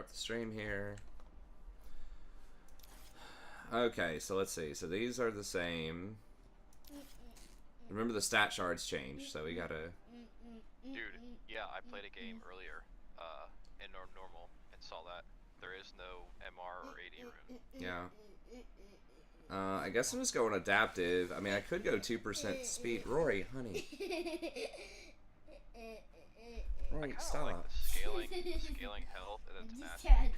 start the stream here. Okay, so let's see. So these are the same. Remember the stat shards changed, so we gotta... Dude, yeah, I played a game earlier in normal and saw that. There is no MR or AD rune. Yeah. I guess I'm just going adaptive. I mean, I could go 2% speed. Rory, honey. Rory, I stop. like the scaling health and then tenacity.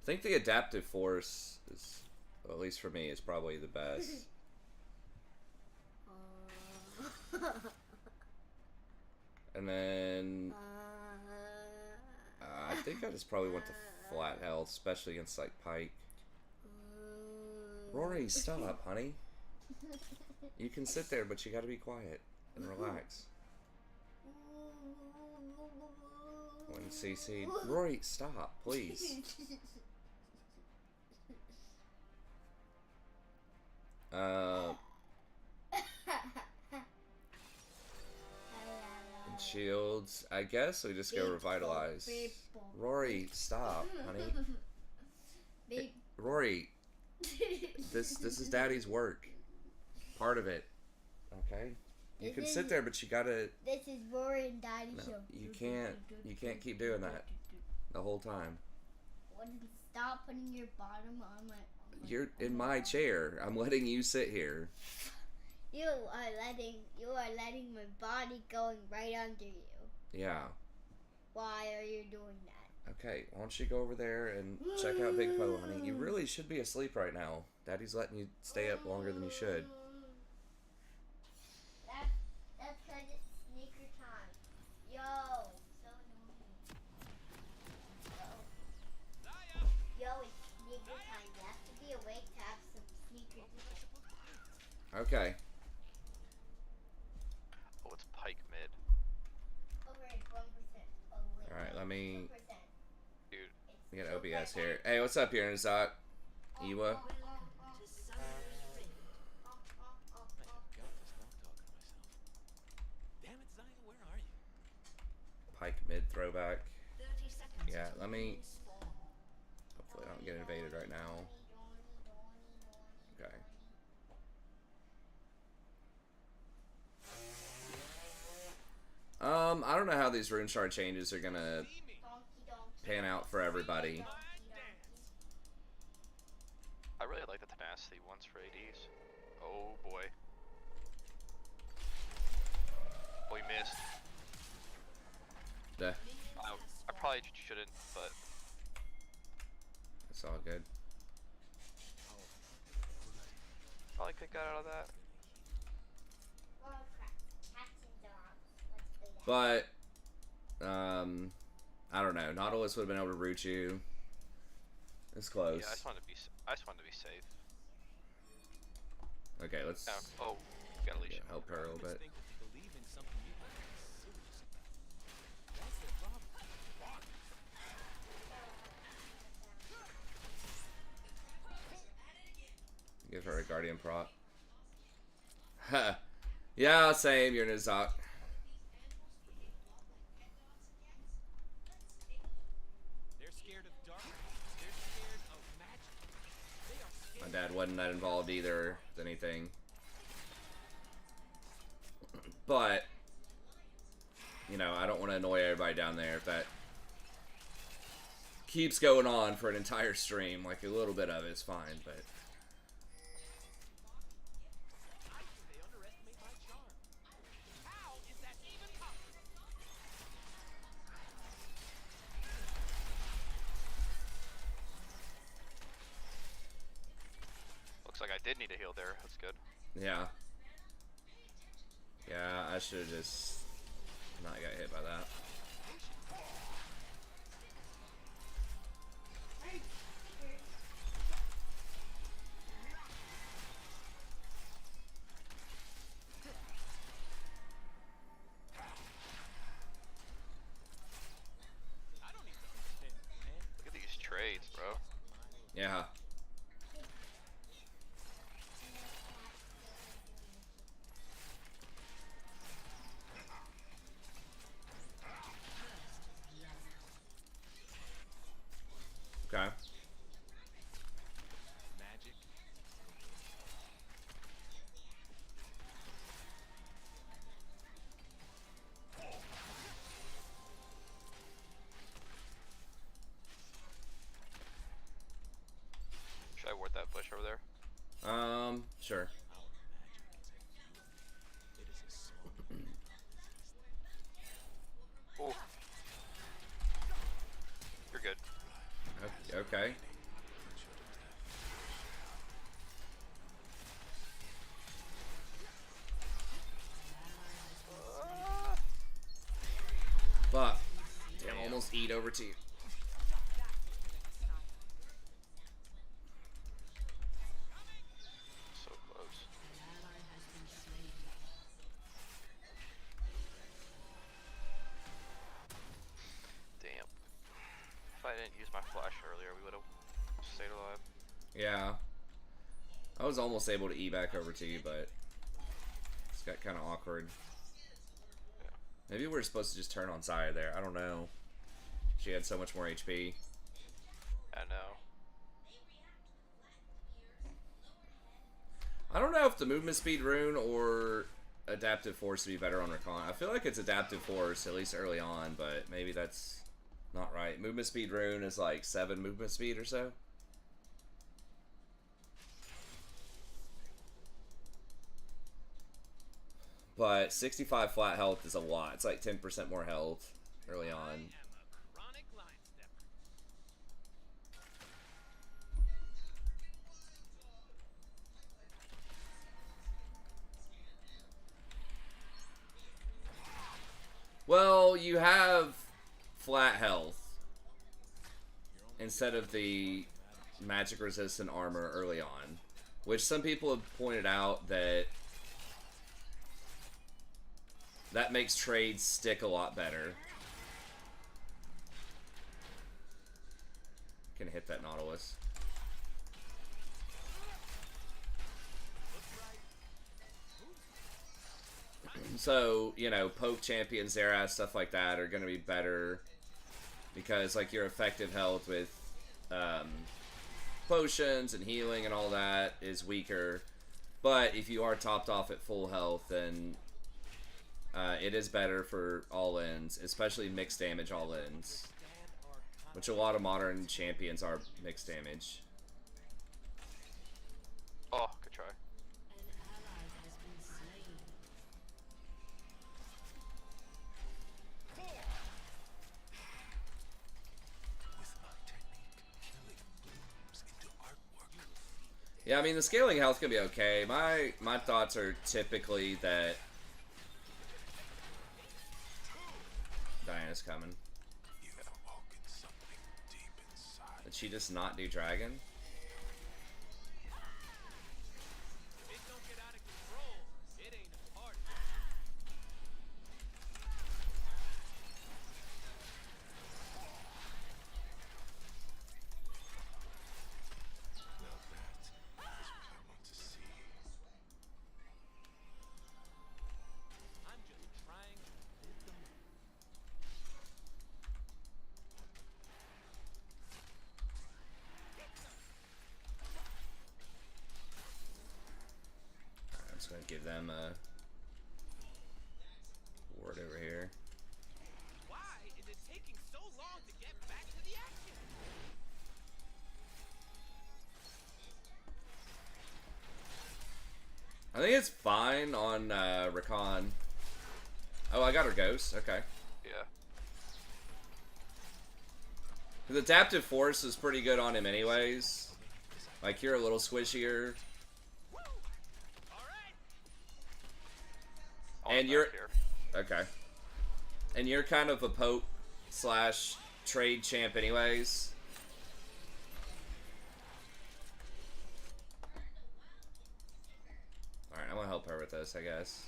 I think the adaptive force is, well, at least for me, is probably the best. And then I think I just probably went to flat health, especially against like Pike. Rory, stop, honey. You can sit there, but you gotta be quiet and relax. When CC, Rory, stop, please. And shields. I guess we just go revitalize. Rory, stop, honey. Rory, this is Daddy's work. Part of it. Okay? You can sit there, but you gotta... This is Rory and Daddy's show. You can't keep doing that the whole time. Stop putting your bottom on my... You're in my chair. I'm letting you sit here. You are letting my body going right under you. Yeah. Why are you doing that? Okay, why don't you go over there and check out Big Po, honey? You really should be asleep right now. Daddy's letting you stay up longer than you should. That's because it's sneaker time. Yo, so annoying. Yo, it's sneaker time. You have to be awake to have some sneakers. Okay. Oh, it's Pike mid. Over at 1%. Alright, let me... 2%. Dude. We got OBS here. Hey, what's up here, Nizak? Iwa? Pike mid throwback. Yeah, let me... Hopefully I don't get invaded right now. Okay. I don't know how these rune shard changes are gonna pan out for everybody. I really like the tenacity ones for ADs. Oh boy. Oh, he missed. Duh. I probably shouldn't, but... It's all good. Probably could get out of that. But, I don't know. Nautilus would have been able to root you. It's close. Yeah, I just wanted to be safe. Okay, let's Oh, gotta leash him. help her a little bit. Give her a guardian prop. Yeah, same. You're Nizak. My dad wasn't that involved either with anything. But, you know, I don't want to annoy everybody down there if that keeps going on for an entire stream. Like, a little bit of it is fine, but... Looks like I did need a heal there. That's good. Yeah. Yeah, I should have just not got hit by that. Look at these trades, bro. Yeah. good. Okay. Fuck. Damn, almost eat over to you. So close. Damn. If I didn't use my flash earlier, we would have stayed alive. Yeah. I was almost able to E back over to you, but it's got kind of awkward. Yeah. Maybe we're supposed to just turn on Saya there. I don't know. She had so much more HP. I know. I don't know if the movement speed rune or adaptive force would be better on Rakan. I feel like it's adaptive force, at least early on, but maybe that's not right. Movement speed rune is like 7 movement speed or so. But 65 flat health is a lot. It's like 10% more health early on. Well, you have flat health instead of the magic resistant armor early on, which some people have pointed out that makes trades stick a lot better. Can hit that Nautilus. So, you know, poke champions, Xerath, stuff like that are going to be better because, like, your effective health with potions and healing and all that is weaker. But if you are topped off at full health, then it is better for all-ins, especially mixed damage all-ins, which a lot of modern champions are mixed damage. Oh, good try. Yeah, I mean, the scaling health can be okay. My thoughts are typically that Diana's coming. Did she just not do dragon? I'm just gonna give them a ward over here. Why is it taking so long to get back to the action? I think it's fine on Rakan. Oh, I got her ghost. Okay. Yeah. The adaptive force is pretty good on him anyways. Like, you're a little squishier. And you're okay. And you're kind of a poke / trade champ anyways. Alright, I'm gonna help her with this, I guess.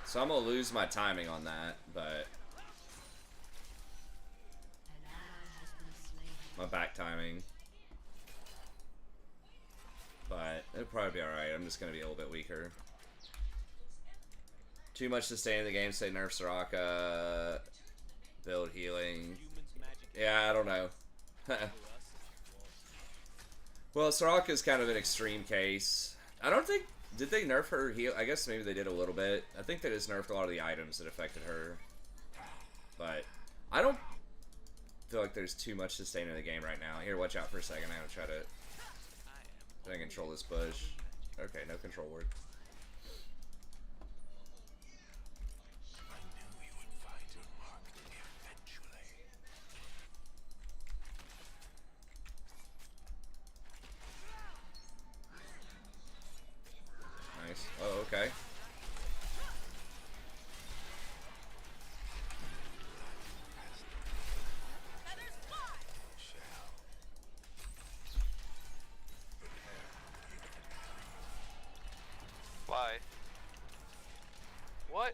So I'm gonna lose my timing on that, but my back timing. But it'll probably be alright. I'm just gonna be a little bit weaker. Too much to stay in the game, say nerf Soraka, build healing. Yeah, I don't know. Well, Soraka is kind of an extreme case. I don't think... Did they nerf her heal? I guess maybe they did a little bit. I think they just nerfed a lot of the items that affected her. But I don't feel like there's too much sustain in the game right now. Here, watch out for a second. I'm going to try to control this bush. Okay, no control word. Nice. Oh, okay. Why? What?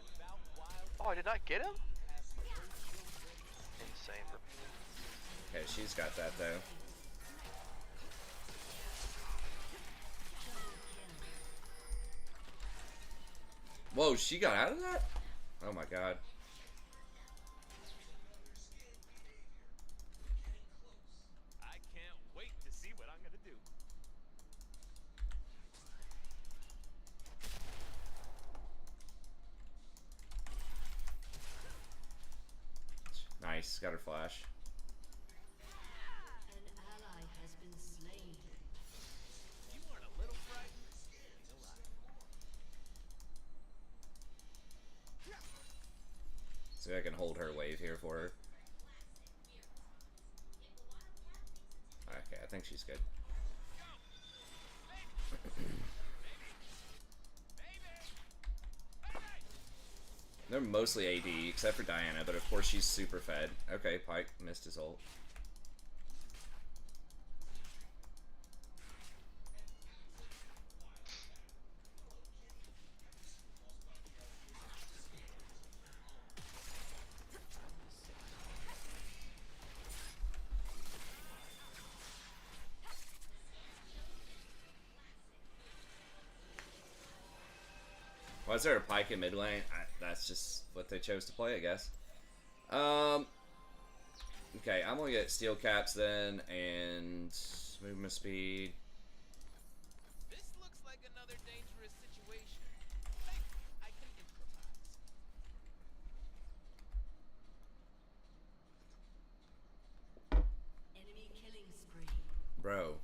Oh, I did not get him? Insane. Okay, she's got that though. Whoa, she got out of that? Oh my god. I can't wait to see what I'm gonna do. Nice, got her flash. An ally has been slain. You weren't a little frightened? See if I can hold her wave here for her. Okay, I think she's good. They're mostly AD, except for Diana, but of course she's super fed. Okay, Pike missed his ult. Why is there a Pike in mid lane? That's just what they chose to play, I guess. Okay, I'm gonna get steel caps then, and movement speed. This looks like another dangerous situation. Thanks, I can improvise. Enemy killing spree. Bro.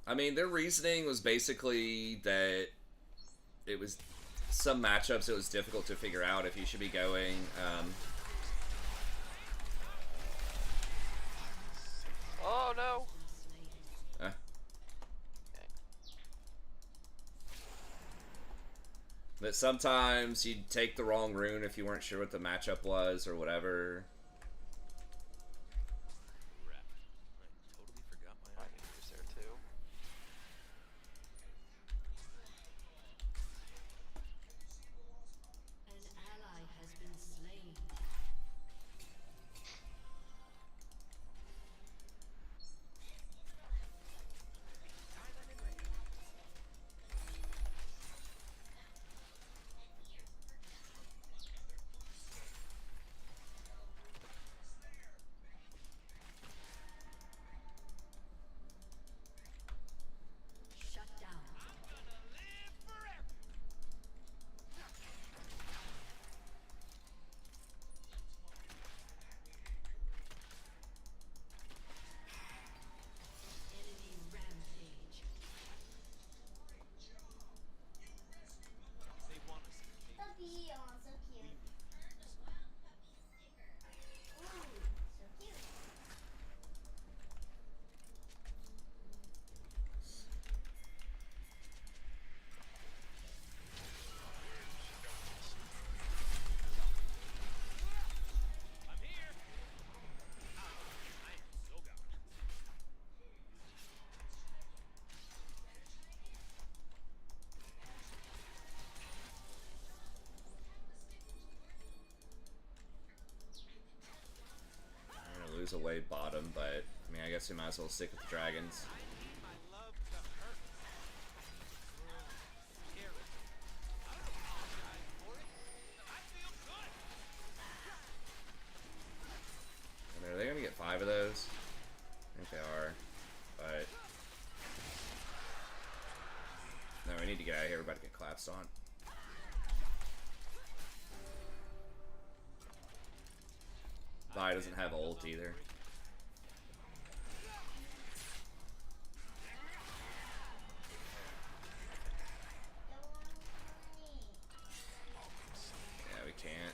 I mean, their reasoning was basically that it was some matchups it was difficult to figure out if you should be going. Oh no! That sometimes you'd take the wrong rune if you weren't sure what the matchup was or whatever. Crap. I totally forgot my I need to use there too. An ally has been slain. Shut down. live forever. Enemy rampage. They want us in the Puppy, oh, so cute. Ooh, so cute. I'm here. I am so gone. I'm gonna lose a wave bottom, but I mean, I guess we might as well stick with the dragons. I need my love to hurt. Scare it. I don't apologize for it. I collapsed on. Vi doesn't have ult either. Yeah, we can't.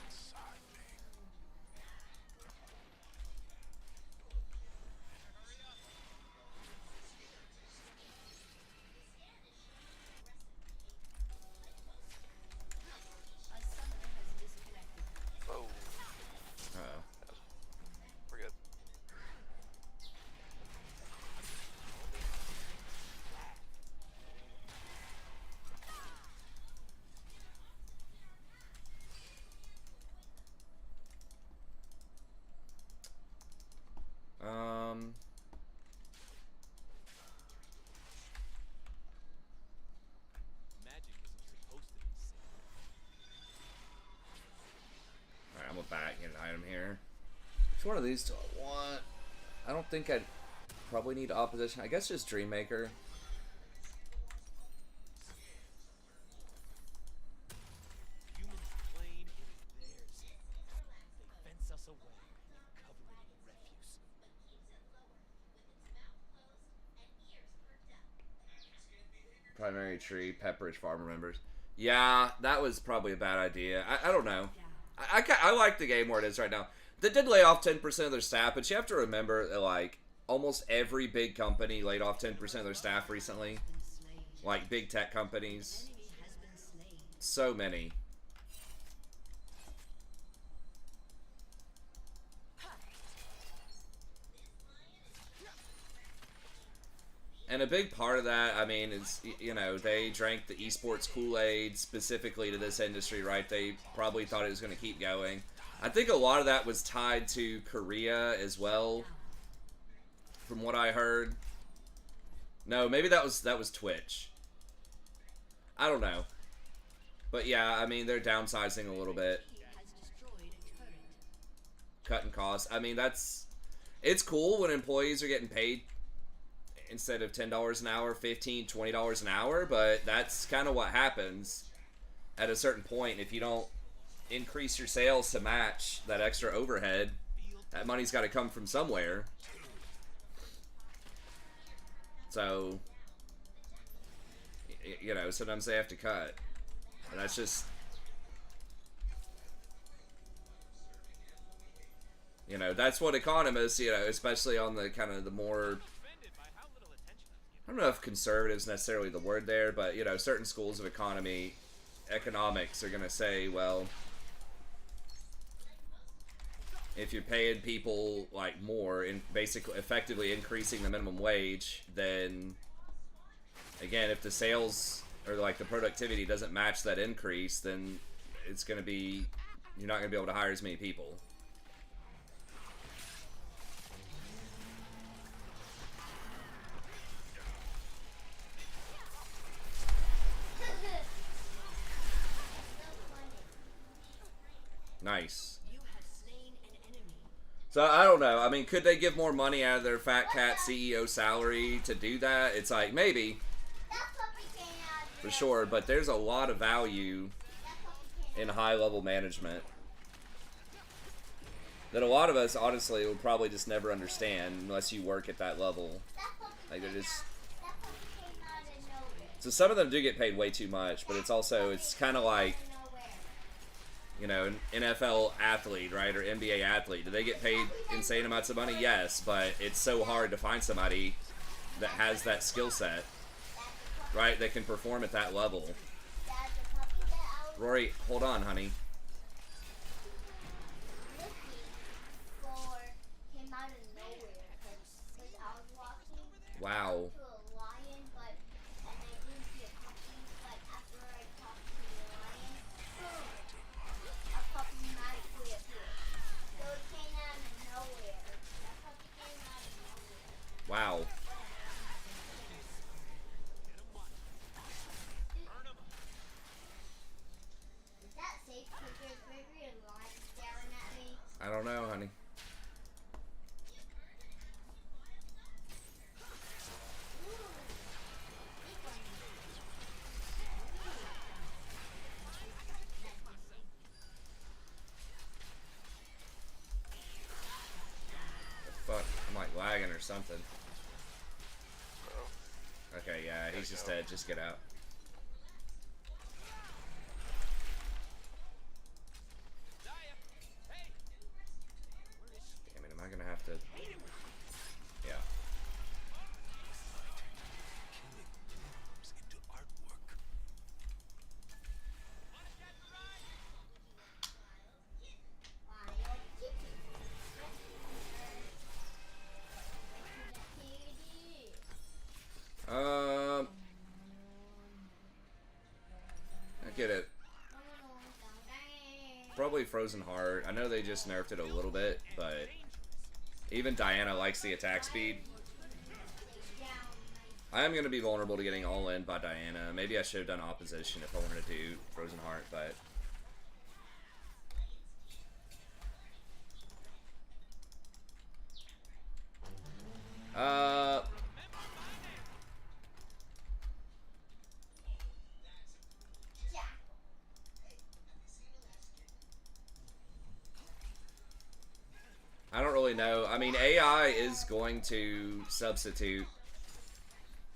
A summoner has disconnected. Whoa. Uh-oh. We're good. Magic isn't supposed to be safe. Alright, I'm gonna back get an item here. Which one of these do I want? I don't think I'd probably need opposition. I guess just Dreammaker. Humans claim it is theirs. They fence us away and cover it in refuse. Primary tree, Pepperidge Farmer members. Yeah, that was probably a bad idea. I don't know. I like the game where it is right now. They did lay off 10% of their staff, but you have to remember that, like, almost every big company laid off 10% of their staff recently. Been slain. Like, big tech companies. Enemy has been slain. So many. And a big part of that, I mean, is, you know, they drank the esports Kool-Aid specifically to this industry, right? They probably thought it was going to keep going. I think a lot of that was tied to Korea as well, from what I heard. No, maybe that was Twitch. I don't know. But yeah, I mean, they're downsizing a little bit. Has destroyed a turret. Cutting costs. I mean, it's cool when employees are getting paid instead of $10 an hour, $15, $20 an hour, but that's kind of what happens at a certain point. If you don't increase your sales to match that extra overhead, that money's got to come from somewhere. So, you know, sometimes they have to cut. And that's just, you know, that's what economists, you know, especially on the kind of the more, Offended by how little attention I was given. I don't know if conservative is necessarily the word there, but, you know, certain schools of economics are going to say, well, if you're paying people, like, more, and basically effectively increasing the minimum wage, then, again, if the sales or, like, the productivity doesn't match that increase, then it's going to be, you're not going to be able to hire as many people. Nice. You have slain an enemy. So, I don't know. I mean, could they give more money out of their Fat Cat CEO salary to do that? It's like, maybe, for sure, but there's a lot of value in high-level management that a lot of us, honestly, will probably just never understand unless you work at that level. Like, they're just... So some of them do get paid way too much, but it's kind of like, you know, an NFL athlete, right, or NBA athlete. Do they get paid insane amounts of money? Yes, but it's so hard to find somebody that has that skill set, right, that can perform at that level. Rory, hold on, honey. Wow. Wow. Is that safe because there's Gregory and Lion staring at me? I don't know, honey. or something. Uh-oh. Okay, yeah, he's just dead. Just get out. Damn it, am I gonna have to... Yeah. Into artwork. I get it. Probably Frozen Heart. I know they just nerfed it a little bit, but even Diana likes the attack speed. I am going to be vulnerable to getting all in by Diana. Maybe I should have done opposition if I wanted to do Frozen Heart, but... I don't really know. I mean, AI is going to substitute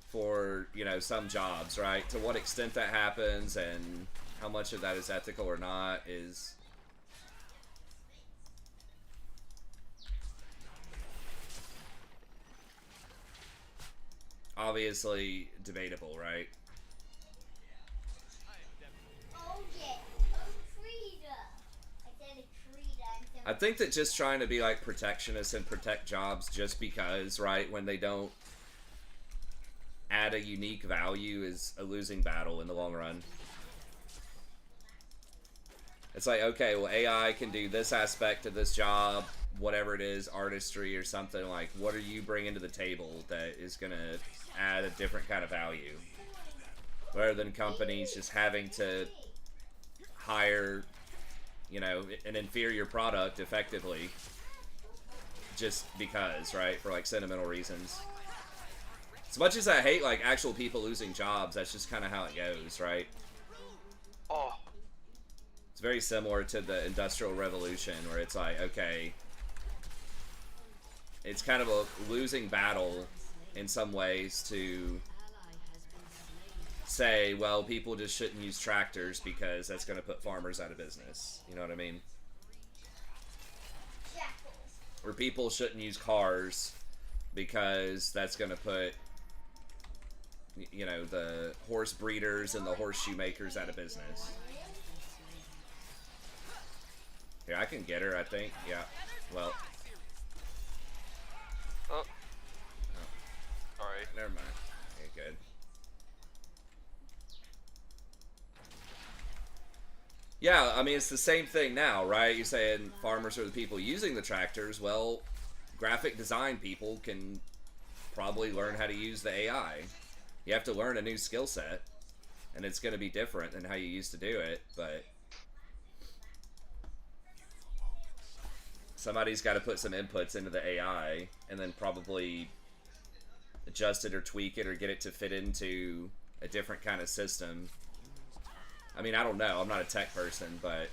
for, you know, some jobs, right? To what extent that happens and how much of that is ethical or not is... obviously debatable, right? I think that just trying to be like protectionist and protect jobs just because, right, when they don't add a unique value is a losing battle in the long run. It's like, okay, well, AI can do this aspect of this job, whatever it is, artistry or something. Like, what are you bringing to the table that is going to add a different kind of value? Rather than companies just having to hire, you know, an inferior product effectively just because, right, for like sentimental reasons. As much as I hate like actual people losing jobs, that's just kind of how it goes, right? Oh. It's very similar to the Industrial Revolution where it's like, okay, it's kind of a losing battle in some ways to say, well, people just shouldn't use tractors because that's going to put farmers out of business. You know what I mean? Or people shouldn't use cars because that's going to put, you know, the horse breeders and the horseshoe makers out of business. Here, I can get her, I think. Yeah. Well. Oh. Alright. Never mind. Okay, good. Yeah, I mean, it's the same thing now, right? You're saying farmers are the people using the tractors. Well, graphic design people can probably learn how to use the AI. You have to learn a new skill set, and it's going to be different than how you used to do it, but somebody's got to put some inputs into the AI and then probably adjust it or tweak it or get it to fit into a different kind of system. I mean, I don't know. I'm not a tech person, but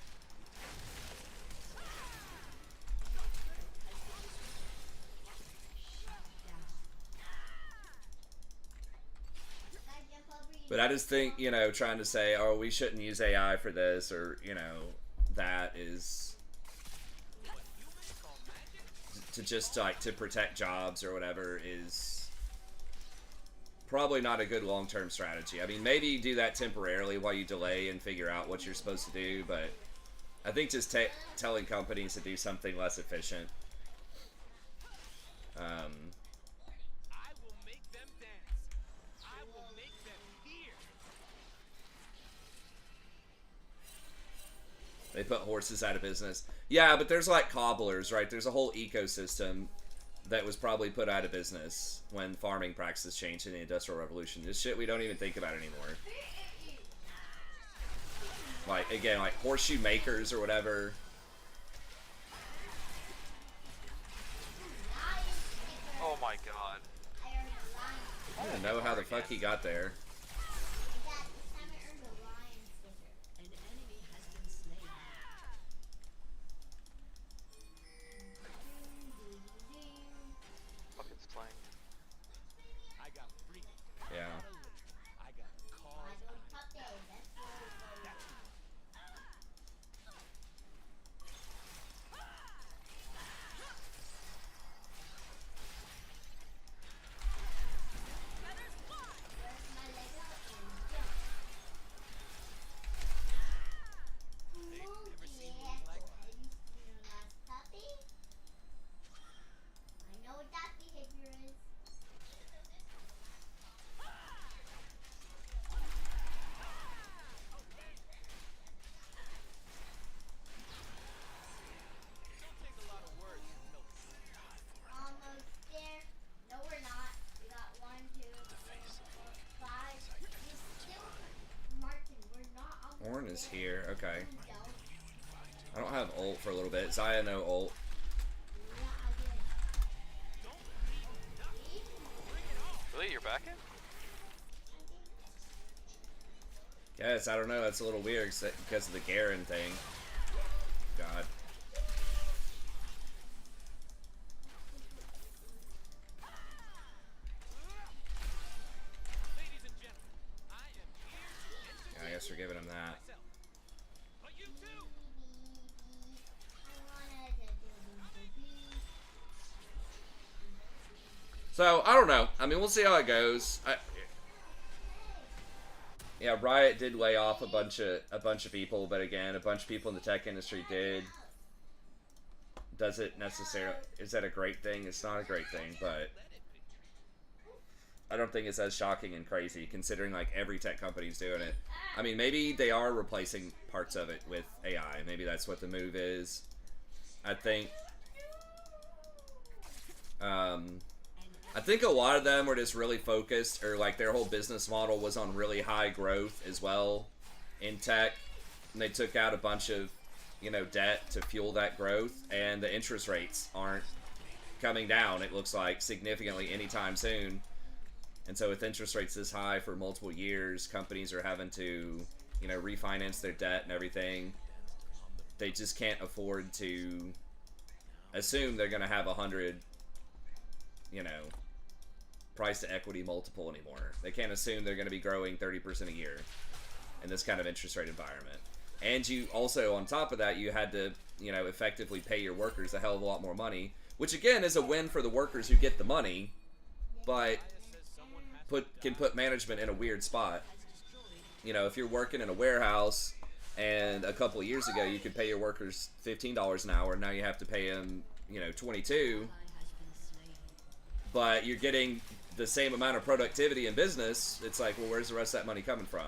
I just think, you know, trying to say, oh, we shouldn't use AI for this or, you know, that is to just like to protect jobs or whatever is probably not a good long-term strategy. I mean, maybe you do that temporarily while you delay and figure out what you're supposed to do, but I think just telling companies to do something less efficient. I will make them dance. I will make them fear. They put horses out of business. Yeah, but there's like cobblers, right? There's a whole ecosystem that was probably put out of business when farming practices changed in the Industrial Revolution. This shit we don't even think about anymore. Like, again, like horseshoe makers or whatever. Oh my god. I don't know how the fuck he got there. An enemy has been slain. Fucking slain. is here. Okay. I don't have ult for a little bit. Xayah no ult. Really, you're back in? Yes, I don't know. That's a little weird because of the Garen thing. God. Ladies and gentlemen, I am here to Yeah, I guess we're giving him that. myself. But you too! So I don't know. I mean, we'll see how it goes. Yeah, Riot did lay off a bunch of people, but again, a bunch of people in the tech industry did. Does it necessarily? Is that a great thing? It's not a great thing, but I don't think it's as shocking and crazy considering like every tech company's doing it. I mean, maybe they are replacing parts of it with AI. Maybe that's what the move is. I think a lot of them were just really focused, or like their whole business model was on really high growth as well in tech. And they took out a bunch of, you know, debt to fuel that growth, and the interest rates aren't coming down, it looks like, significantly anytime soon. And so with interest rates this high for multiple years, companies are having to, you know, refinance their debt and everything. They just can't afford to assume they're going to have 100, you know, price to equity multiple anymore. They can't assume they're going to be growing 30% a year in this kind of interest rate environment. And you also, on top of that, you had to, you know, effectively pay your workers a hell of a lot more money, which again is a win for the workers who get the money, but can put management in a weird spot. You know, if you're working in a warehouse and a couple of years ago you could pay your workers $15 an hour, now you have to pay them, you know, $22, but you're getting the same amount of productivity in business. It's like, well, where's the rest of that money coming from?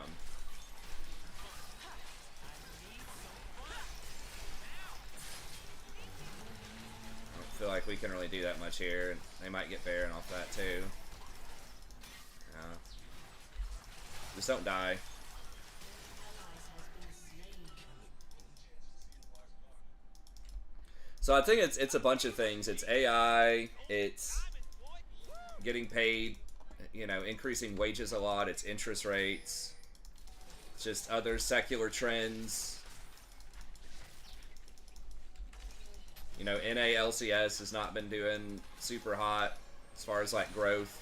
I don't feel like we can really do that much here. They might get Baron off that too. Just don't die. So I think it's a bunch of things. It's AI, it's getting paid, you know, increasing wages a lot, it's interest rates, it's just other secular trends. You know, NA LCS has not been doing super hot as far as like growth.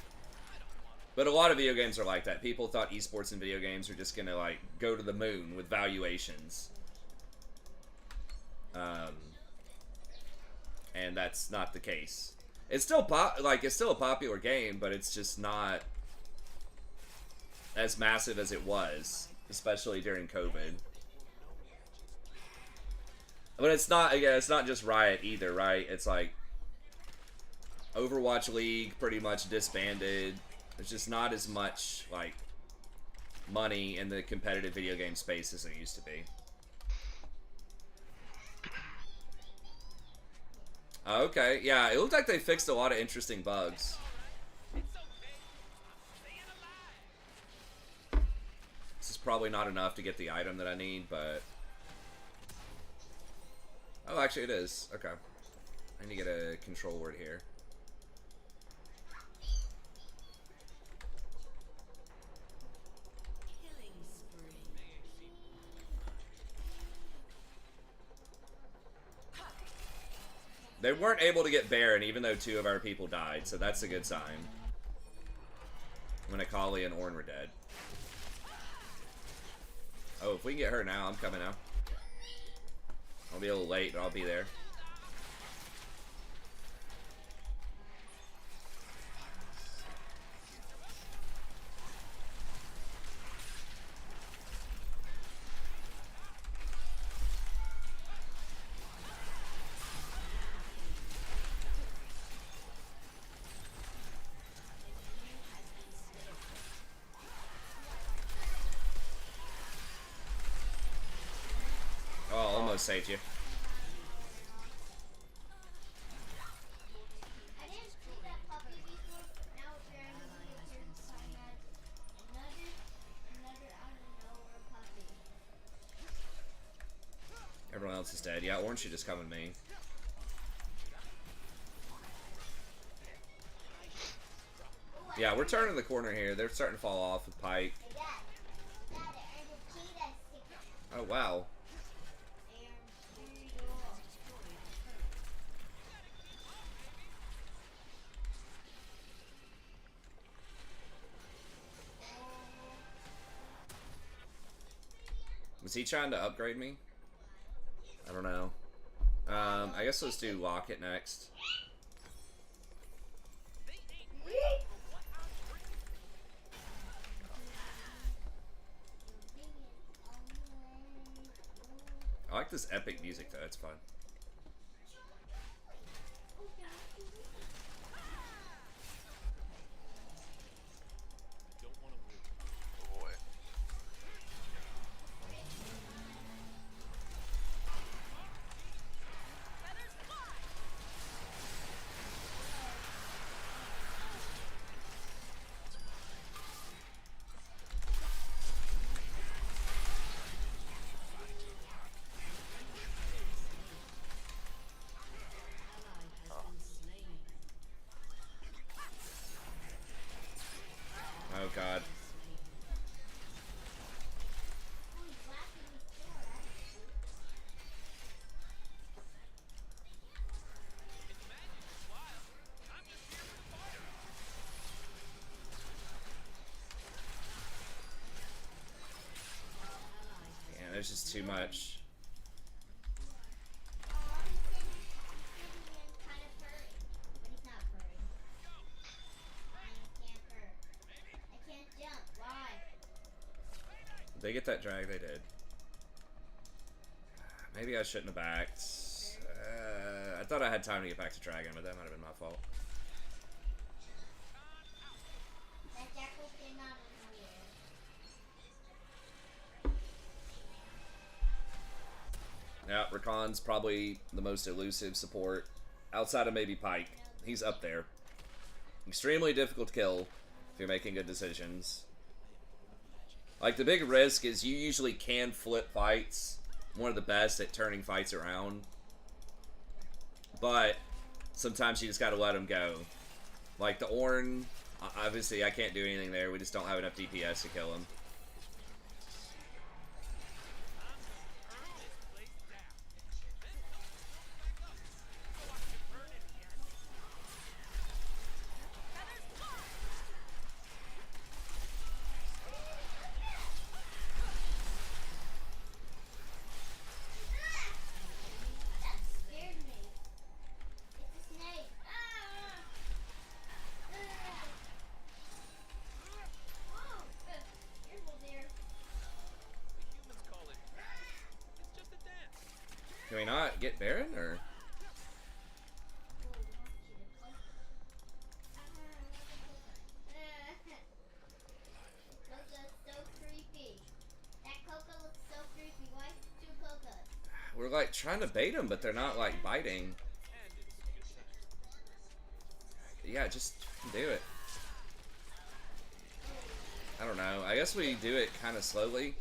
But a lot of video games are like that. People thought esports and video games were just gonna like go to the moon with valuations. And that's not the case. It's still it's still a popular game, but it's just not as massive as it was, especially during COVID. But it's not, again, it's not just Riot either, right? It's like Overwatch League pretty much disbanded. There's just not as much like money in the competitive video game space as there used to be. Okay, yeah, it looked like they fixed a lot of interesting bugs. This is probably not enough to get the item that I need, but... Oh, actually it is. Okay. I need to get a control word here. They weren't able to get Baron, even though 2 of our people died, so that's a good sign. When Akali and Ornn were dead. Oh, if we can get her now, I'm coming now. I'll be a little late, but I'll be there. Oh, almost saved you. I didn't see that puppy before, but now apparently he appears to find that another out of nowhere puppy. Everyone else is dead. Yeah, orange should just come with me. Yeah, we're turning the corner here. They're starting to fall off with Pike. Oh, wow. Was he trying to upgrade me? I don't know. I guess let's do Locket next. I like this epic music though, it's fun. Oh boy. Oh god. Yeah, there's just too much. Did they get that drag? They did. Maybe I shouldn't have backed. I thought I had time to get back to Dragon, but that might have been my fault. Yeah, Rakan's probably the most elusive support. Outside of maybe Pike. He's up there. Extremely difficult to kill if you're making good decisions. Like, the big risk is you usually can flip fights. One of the best at turning fights around. But sometimes you just gotta let them go. Like the Ornn, obviously I can't do anything there. We just don't have enough DPS to kill him. Can we not get Baron, or? We're like trying to bait them, but they're not like biting. Yeah, just do it. I don't know. I guess we do it kind of slowly.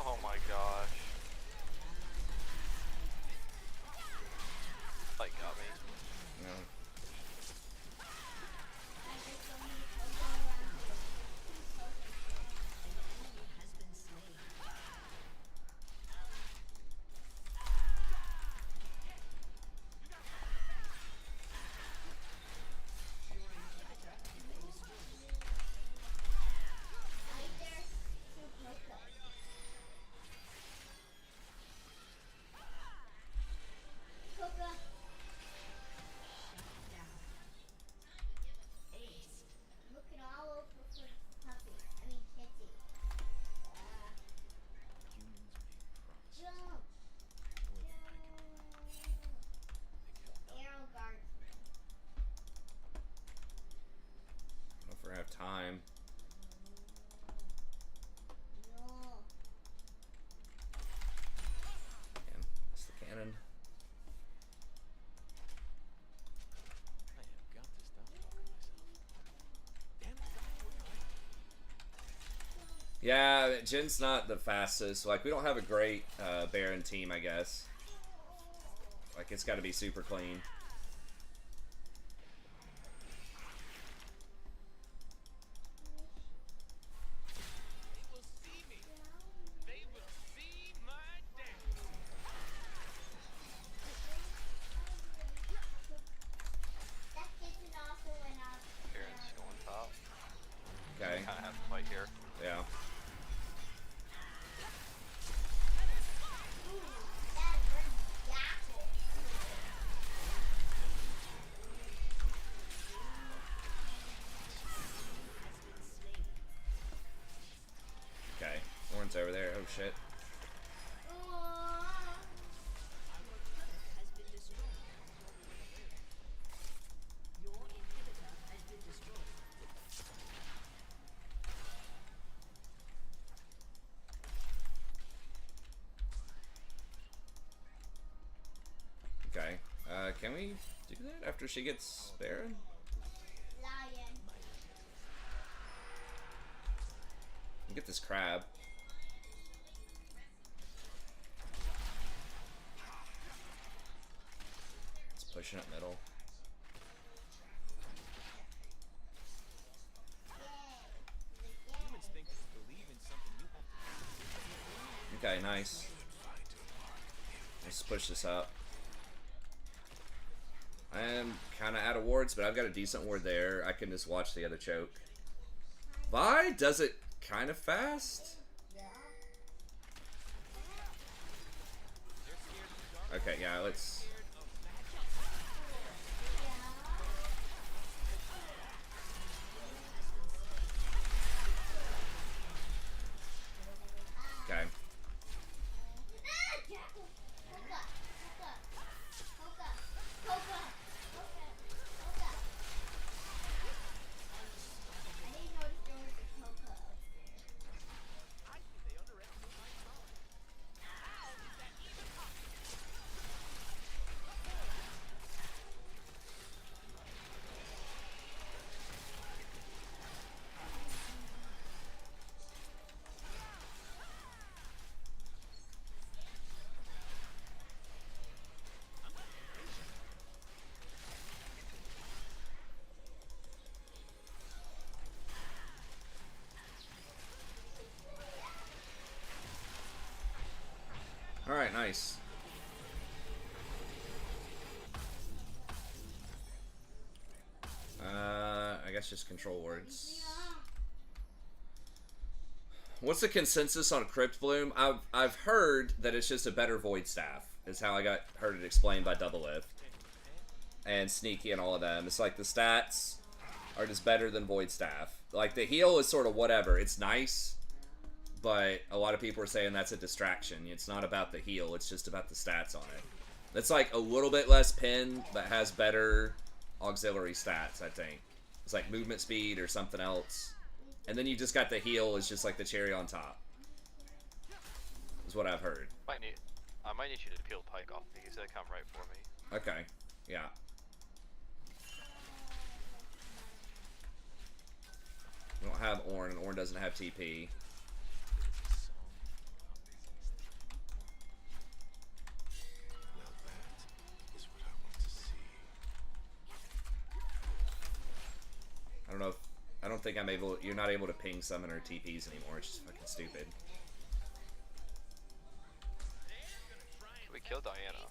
Oh my gosh. Like got me. No. time. No. Damn, that's the cannon. I have got to stop talking myself. Damn it, Yeah, Jin's not the fastest. Like, we don't have a great Baron team, I guess. Like, it's got to be super clean. they will see me. They will see my dance. That kitchen also went off. Baron's going top. Okay. Kind of have to fight here. Yeah. Ooh, that burned the apple. Okay. Orange over there. Oh, shit. Has been destroyed. Your inhibitor has been destroyed. Okay. Can we do that after she gets Baron? Lion. Get this crab. It's pushing up middle. Humans think to believe in something you have to. Okay, nice. Let's push this up. I am kind of out of wards, but I've got a decent ward there. I can just watch the other choke. Vi does it kind of fast. Okay, yeah, let's... Okay. Alright, nice. I guess just control words. What's the consensus on Crypt Bloom? I've heard that it's just a better Void Staff, is how I heard it explained by Double Lift. And Sneaky and all of them. It's like the stats are just better than Void Staff. Like, the heal is sort of whatever. It's nice, but a lot of people are saying that's a distraction. It's not about the heal, it's just about the stats on it. It's like a little bit less pin, but has better auxiliary stats, I think. It's like movement speed or something else. And then you just got the heal is just like the cherry on top. Is what I've heard. I might need you to peel Pike off me. He's gonna come right for me. Okay. Yeah. We don't have Ornn, and Ornn doesn't have TP. I don't know if, I don't think I'm able, you're not able to ping summon or TPs anymore. It's just fucking stupid. Can we kill Diana?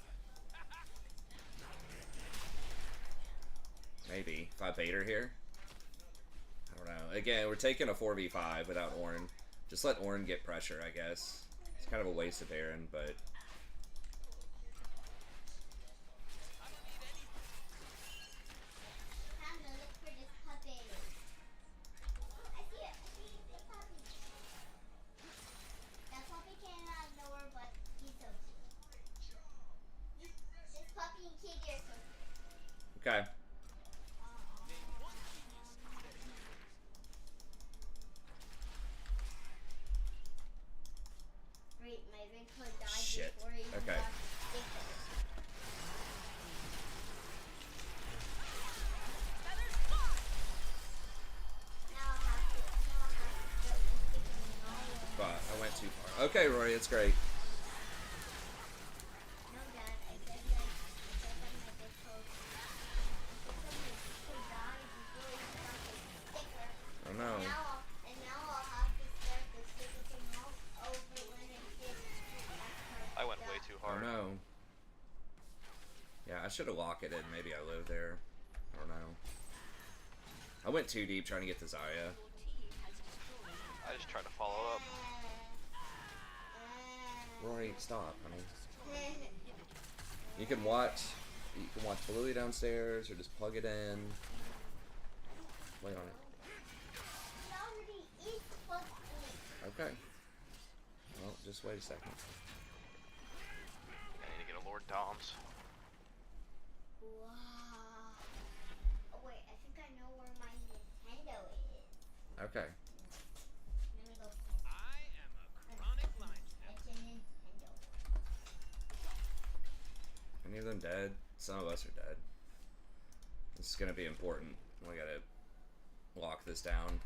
Maybe. If I bait her here? I don't know. Again, we're taking a 4v5 without Ornn. Just let Ornn get pressure, I guess. It's kind of a waste of Baron, but... Okay. shit. Or you Okay. got stickers. Now I'll have to start sticking all over. But I went too far. Okay, Rory, it's great. No, Dad, I said on my big post. I said when people die before you start the sticker. Oh no. And now I'll have to start the sticker thing all over when it gets I went way too Oh hard. no. Yeah, I should have locked it in. Maybe I live there. I don't know. I went too deep trying to get to Zarya. Your team has destroyed. I just tried to follow up. Rory, stop, honey. You can watch Bluey downstairs or just plug it in. Wait on it. He already is plugged in. Okay. Well, just wait a second. I need to get a Lord Doms. Wow. Oh wait, I think I know where my Nintendo is. Okay. I'm gonna go fetch I am a chronic line step. a Nintendo. Any of them dead? Some of us are dead. This is gonna be important. We gotta lock this down.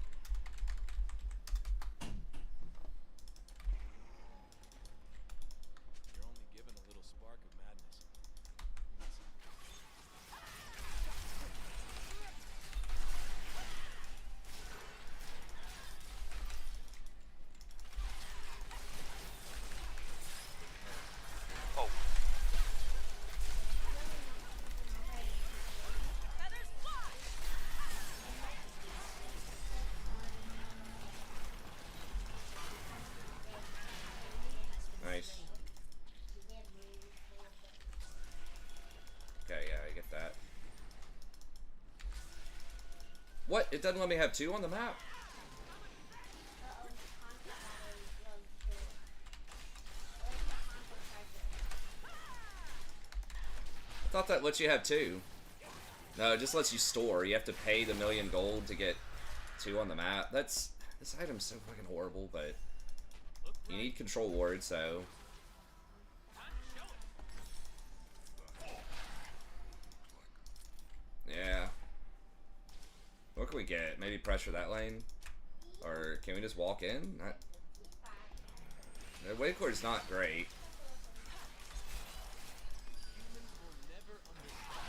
You're only given a little spark of madness. Oh, Nice. Okay, yeah, I get that. What? It doesn't let me have two on the map? I thought that lets you have two. No, it just lets you store. You have to pay the 1,000,000 gold to get two on the map. This item's so fucking horrible, but you need control ward, so yeah. What can we get? Maybe pressure that lane? Or can we just walk in? The wave cord's not great. Humans will never understand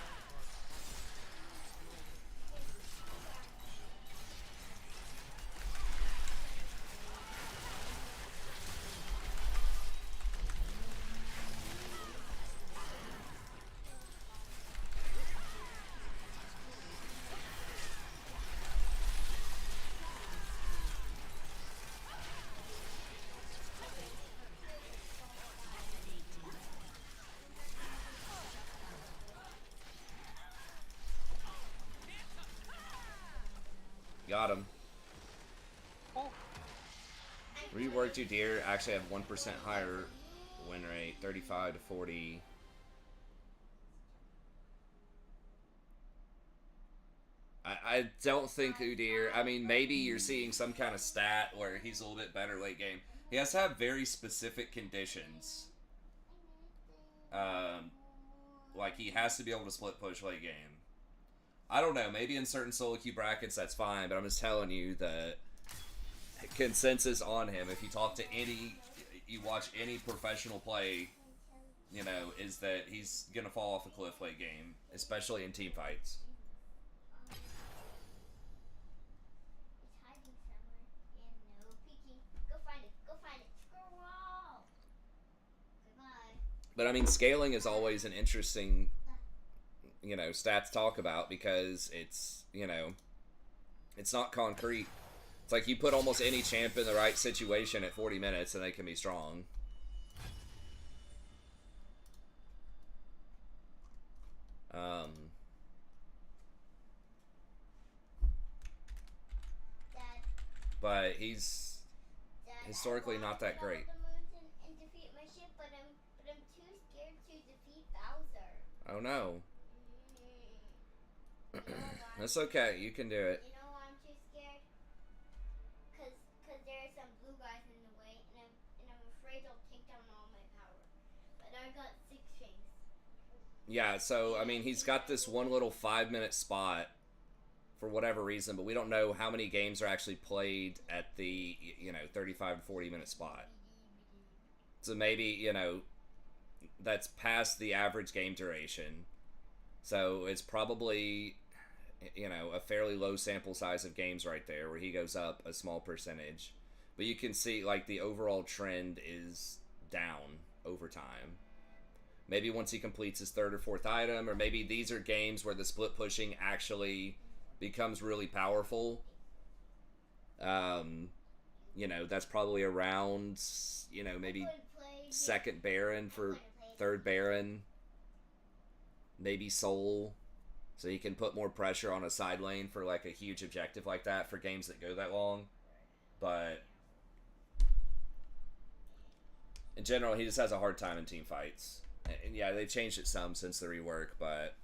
Got him. oof. Reworked your deer actually have 1% higher win rate, 35 to 40. I don't think Udyr. I mean, maybe you're seeing some kind of stat where he's a little bit better late game. He has to have very specific conditions. Like he has to be able to split push late game. I don't know. Maybe in certain solo queue brackets that's fine, but I'm just telling you that consensus on him. If you talk to you watch any professional play, you know, is that he's gonna fall off a cliff late game, especially in team fights. It's hiding somewhere. Yeah, no peeking. Go find it. Go find it. Squirrel. Goodbye. But I mean, scaling is always an interesting, you know, stat to talk about because it's, you know, it's not concrete. It's like you put almost any champ in the right situation at 40 minutes and they can be strong. Dad. But he's Dad, historically I not want that to great. get all the moons and defeat my ship, but I'm too scared to defeat Bowser. Oh no. You know why? That's okay. You can do it. You know why I'm too scared? Cause there are some blue guys in the way, and I'm afraid they'll take down all my power. but I got 6 chains. Yeah, so I mean, he's got this one little 5-minute spot for whatever reason, but we don't know how many games are actually played at the 35 to 40-minute spot. So maybe that's past the average game duration. So it's probably a fairly low sample size of games right there where he goes up a small percentage. But you can see like the overall trend is down over time. Maybe once he completes his 3rd or 4th item, or maybe these are games where the split pushing actually becomes really powerful. That's probably around, maybe 2nd Baron for 3rd Baron. Maybe Soul. So he can put more pressure on a side lane for like a huge objective like that for games that go that long. But in general, he just has a hard time in team fights. And yeah, they've changed it some since the rework, but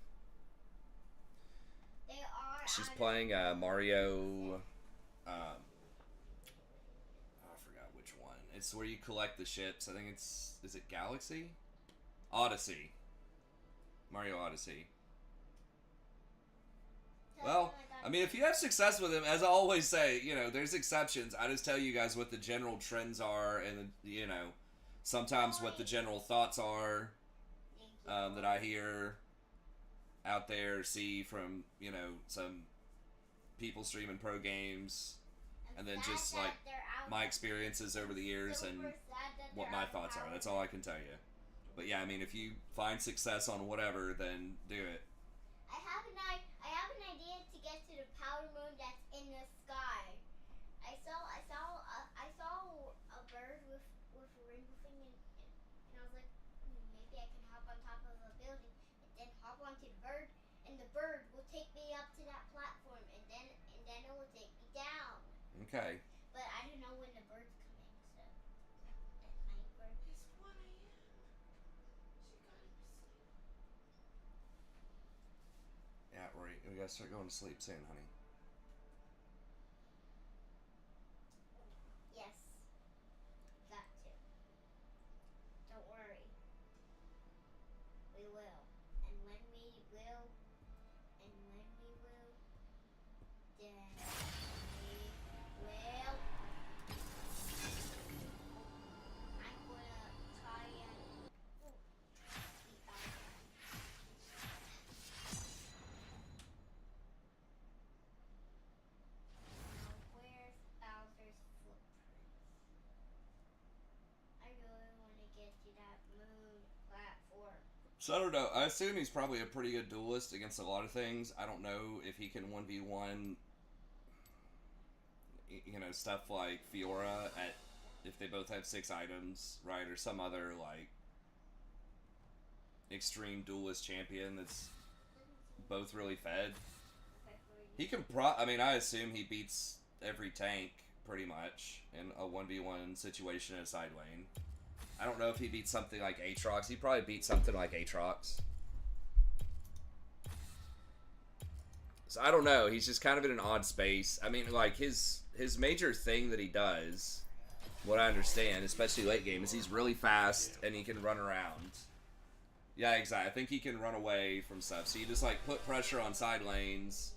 she's playing Mario. I forgot which one. It's where you collect the ships. I think is it Galaxy? Odyssey. Mario Odyssey. Well, I mean, if you have success with him, as I always say, there's exceptions. I just tell you guys what the general trends are, and sometimes what the general thoughts are that I hear out there, see from some people streaming pro games, and then just like my experiences over the years and what my thoughts are. That's all I can tell you. But yeah, I mean, if you find success on whatever, then do it. I have an idea to get to the powder moon that's in the sky. I saw a bird with a rainbow thing, and I was like, maybe I can hop on top of a building and then hop onto the bird, and the bird will take me up to that platform, and then it will take me down. Okay. But I don't know when the bird's coming, so that might work. It's 1 a.m. She got him to sleep. Yeah, Rory, we gotta start going to sleep soon, honey. Yes. Got to. Don't worry. We will. And when we will, then we will. I'm gonna try and sleep out. Now, where's Bowser's footprints? I really want to get to that moon platform. So I don't know. I assume he's probably a pretty good duelist against a lot of things. I don't know if he can 1v1, stuff like Fiora if they both have 6 items, right? Or some other, like, extreme duelist champion that's both really fed. He can I assume he beats every tank, pretty much, in a 1v1 situation in a side lane. I don't know if he beats something like Aatrox. He probably beats something like Aatrox. So I don't know. He's just kind of in an odd space. I mean, like, his major thing that he does, what I understand, especially late game, is he's really fast and he can run around. Yeah, exactly. I think he can run away from stuff. So you just, like, put pressure on side lanes.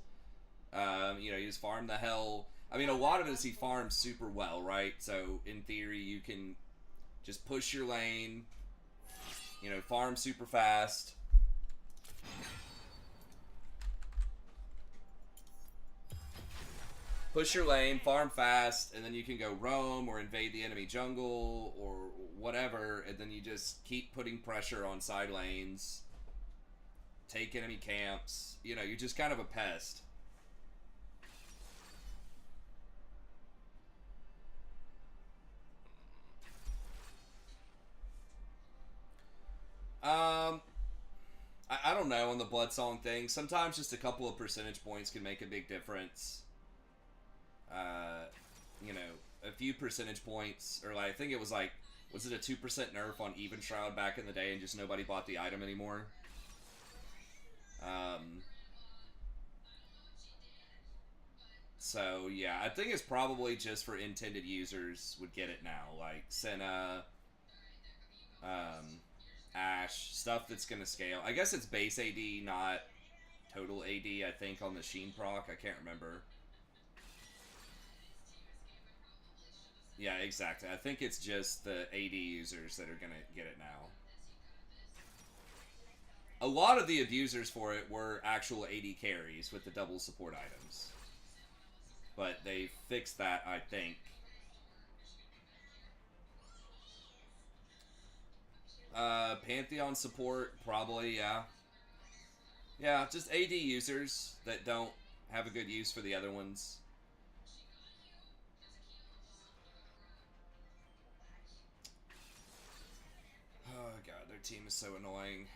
You just farm the hell. I mean, a lot of it is he farms super well, right? So, in theory, you can just push your lane, farm super fast. Push your lane, farm fast, and then you can go roam or invade the enemy jungle or whatever, and then you just keep putting pressure on side lanes, take enemy camps. You're just kind of a pest. I don't know on the Bloodsong thing. Sometimes just a couple of percentage points can make a big difference. A few percentage points, or like, I think it was like, was it a 2% nerf on Even Shroud back in the day and just nobody bought the item anymore? So yeah, I think it's probably just for intended users would get it now, like Senna, Ashe. Stuff that's going to scale. I guess it's base AD, not total AD, I think, on the Sheen proc. I can't remember. Yeah, exactly. I think it's just the AD users that are going to get it now. A lot of the abusers for it were actual AD carries with the double support items. But they fixed that, I think. Pantheon support, probably, yeah. Yeah, just AD users that don't have a good use for the other ones. Oh god, their team is so annoying.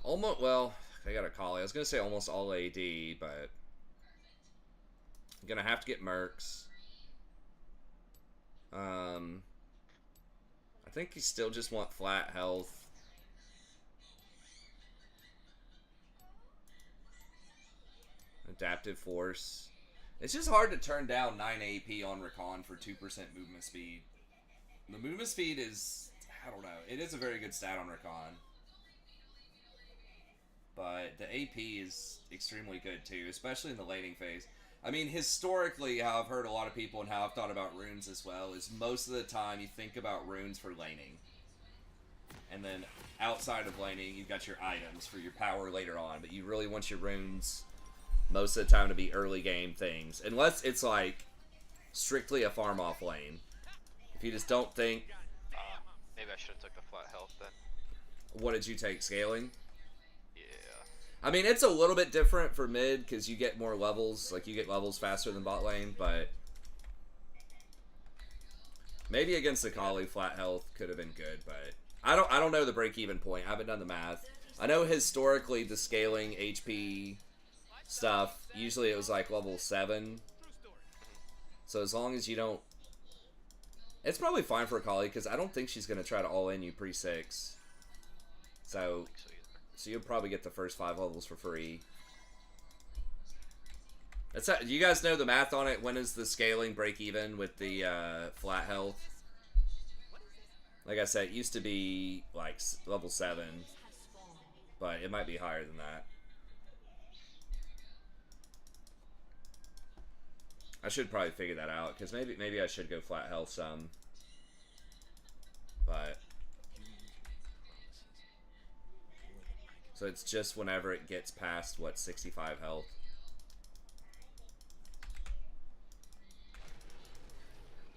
Almost, well, I got a call. I was going to say almost all AD, but I'm going to have to get Mercs. I think you still just want flat health. Adaptive Force. It's just hard to turn down 9 AP on Rakan for 2% movement speed. The movement speed is, I don't know, it is a very good stat on Rakan. But the AP is extremely good too, especially in the laning phase. I mean, historically, how I've heard a lot of people and how I've thought about runes as well is most of the time you think about runes for laning. And then outside of laning, you've got your items for your power later on. But you really want your runes most of the time to be early game things. Unless it's like strictly a farm off lane. If you just don't think... Maybe I should have took the flat health then. What did you take? Scaling? Yeah. I mean, it's a little bit different for mid because you get more levels. Like, you get levels faster than bot lane, but... Maybe against Akali, flat health could have been good, but... I don't know the break-even point. I haven't done the math. I know historically the scaling HP stuff, usually it was like level 7. So as long as you don't... It's probably fine for Akali because I don't think she's going to try to all-in you pre-6. So you'll probably get the first 5 levels for free. That's how, you guys know the math on it? When is the scaling break even with the flat health? Like I said, it used to be like level 7, but it might be higher than that. I should probably figure that out because maybe I should go flat health some, but so it's just whenever it gets past what 65 health.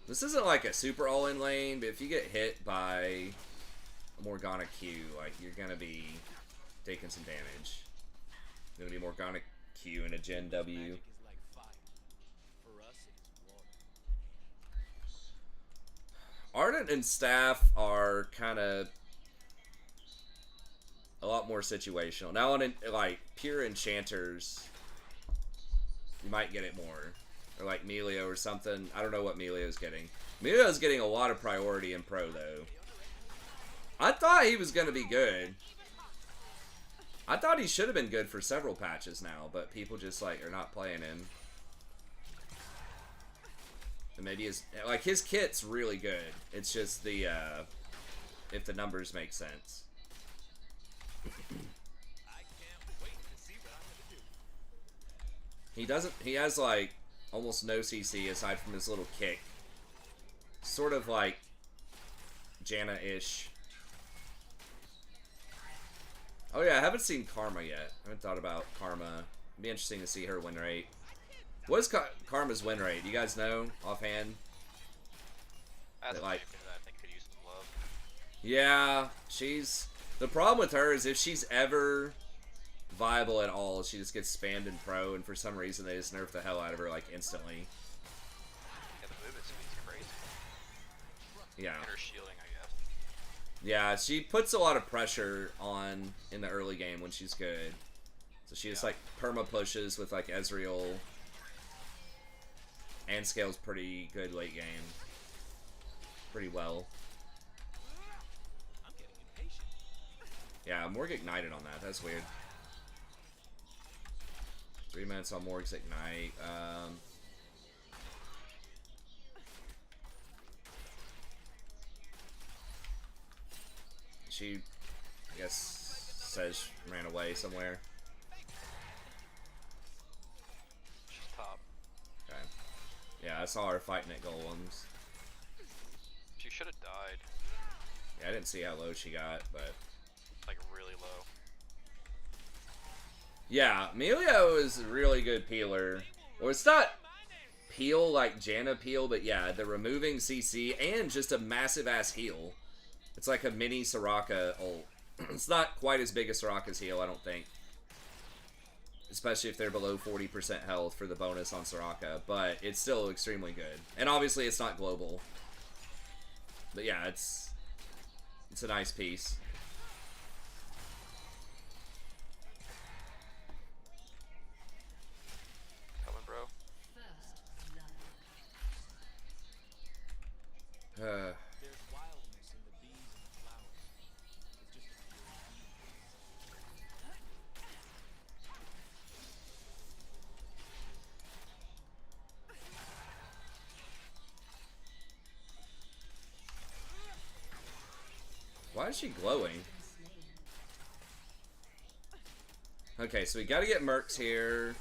This isn't like a super all-in lane, but if you get hit by a Morgana Q, like, you're gonna be taking some damage. It's gonna be Morgana Q and a Gen W. Ardent and Staff are kind of a lot more situational. Now on like pure enchanters, you might get it more. Or like Melio or something. I don't know what Melio's getting. Melio's getting a lot of priority in pro, though. I thought he was going to be good. I thought he should have been good for several patches now, but people just, like, are not playing him. And maybe his kit's really good. It's just the, if the numbers make sense. He has, like, almost no CC aside from his little kick. Sort of like Janna-ish. Oh yeah, I haven't seen Karma yet. I haven't thought about Karma. It'd be interesting to see her win rate. What is Karma's win rate? Do you guys know offhand? That's like, that I think could use some love. Yeah, the problem with her is if she's ever viable at all, she just gets spammed in pro, and for some reason they just nerf the hell out of her like instantly. Yeah, the movement speed's crazy. Yeah. And her shielding, I guess. Yeah, she puts a lot of pressure on in the early game when she's good. So she just like perma pushes with like Ezreal, and scales pretty good late game. Pretty well. I'm getting impatient. Yeah, Morg ignited on that. That's weird. 3 minutes on Morg's ignite. She, I guess, says ran away somewhere. She's top. Okay. Yeah, I saw her fighting at golems. She should have died. Yeah, I didn't see how low she got, but Like really low. yeah, Melio is a really good peeler. Well, it's not peel like Janna peel, but yeah, the removing CC and just a massive ass heal. It's like a mini Soraka ult. It's not quite as big as Soraka's heal, I don't think. Especially if they're below 40% health for the bonus on Soraka, but it's still extremely good. And obviously it's not global. But yeah, it's a nice piece. Coming, bro. First blood. There's wildness in the bees and the flowers. It's just a Why is she glowing? Okay, so we gotta get Mercs here.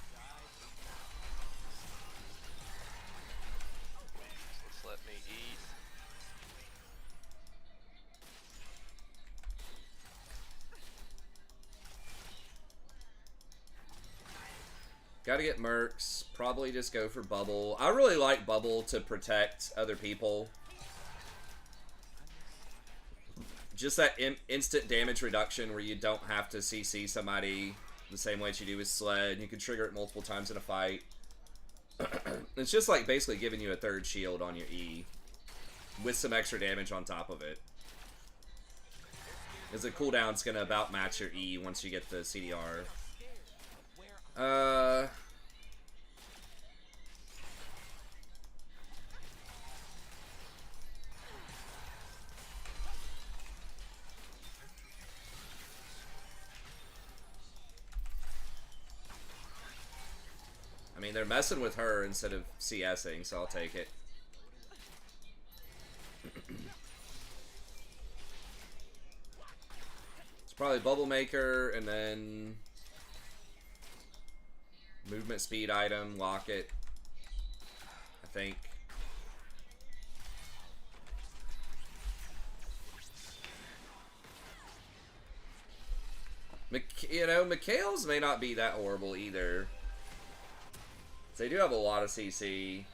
Just let me eat. Gotta get Mercs. Probably just go for Bubble. I really like Bubble to protect other people. Just that instant damage reduction where you don't have to CC somebody the same way that you do with Sled. You can trigger it multiple times in a fight. It's just like basically giving you a third shield on your E with some extra damage on top of it. Because the cooldown's gonna about match your E once you get the CDR. I mean, they're messing with her instead of CSing, so I'll take it. It's probably Bubble Maker, and then movement speed item, lock it, I think. You know, Mikhail's may not be that horrible either. They do have a lot of CC.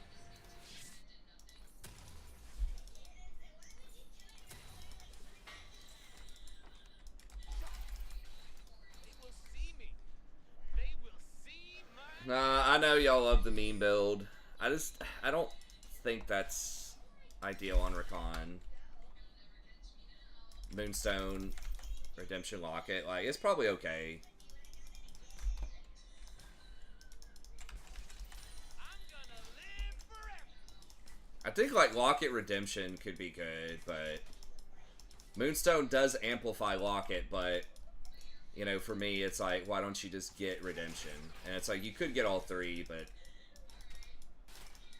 Nah, I know y'all love the meme build. I don't think that's ideal on Rakan. Moonstone, Redemption Locket, like, it's probably okay. I think, like, Locket Redemption could be good, but Moonstone does amplify Locket, but, you know, for me, it's like, why don't you just get Redemption? And it's like, you could get all three, but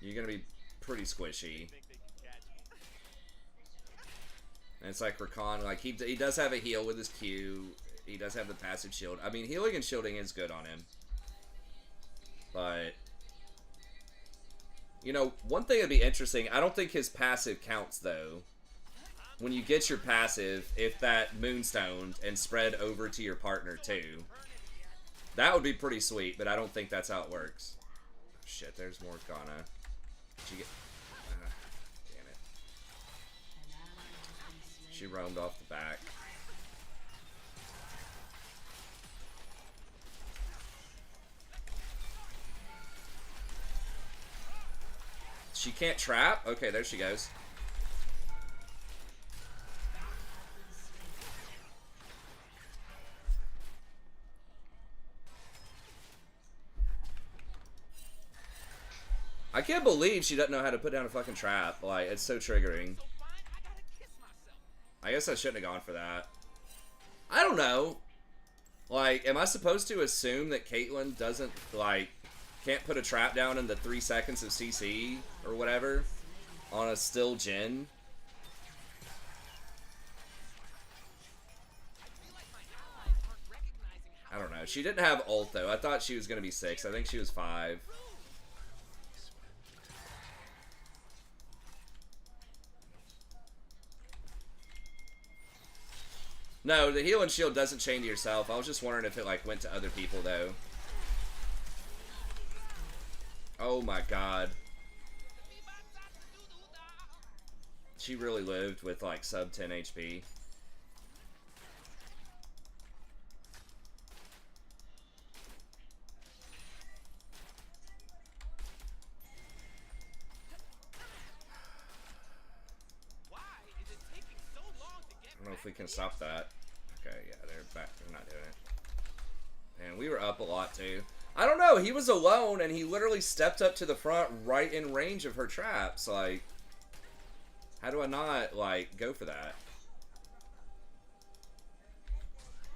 you're gonna be pretty squishy. And it's like Rakan, like, he does have a heal with his Q. He does have the passive shield. I mean, healing and shielding is good on him. But, you know, one thing that'd be interesting, I don't think his passive counts, though. When you get your passive, if that Moonstoned and spread over to your partner, too. That would be pretty sweet, but I don't think that's how it works. Oh, shit, there's Morgana. Did you get... damn it. She roamed off the back. She can't trap? Okay, there she goes. can't believe she doesn't know how to put down a fucking trap. Like, it's so triggering. So fine, I gotta kiss myself. I guess I shouldn't have gone for that. I don't know. Like, am I supposed to assume that Caitlyn doesn't, like, can't put a trap down in the 3 seconds of CC or whatever on a still Jhin? I don't know. She didn't have ult, though. I thought she was going to be 6. I think she was 5. No, the heal and shield doesn't chain to yourself. I was just wondering if it, like, went to other people, though. Oh, my God. She really lived with, like, sub 10 HP. I don't know if we can stop that. Okay, yeah, they're back. They're not doing it. And we were up a lot, too. I don't know. He was alone, and he literally stepped up to the front right in range of her traps. Like, how do I not, like, go for that?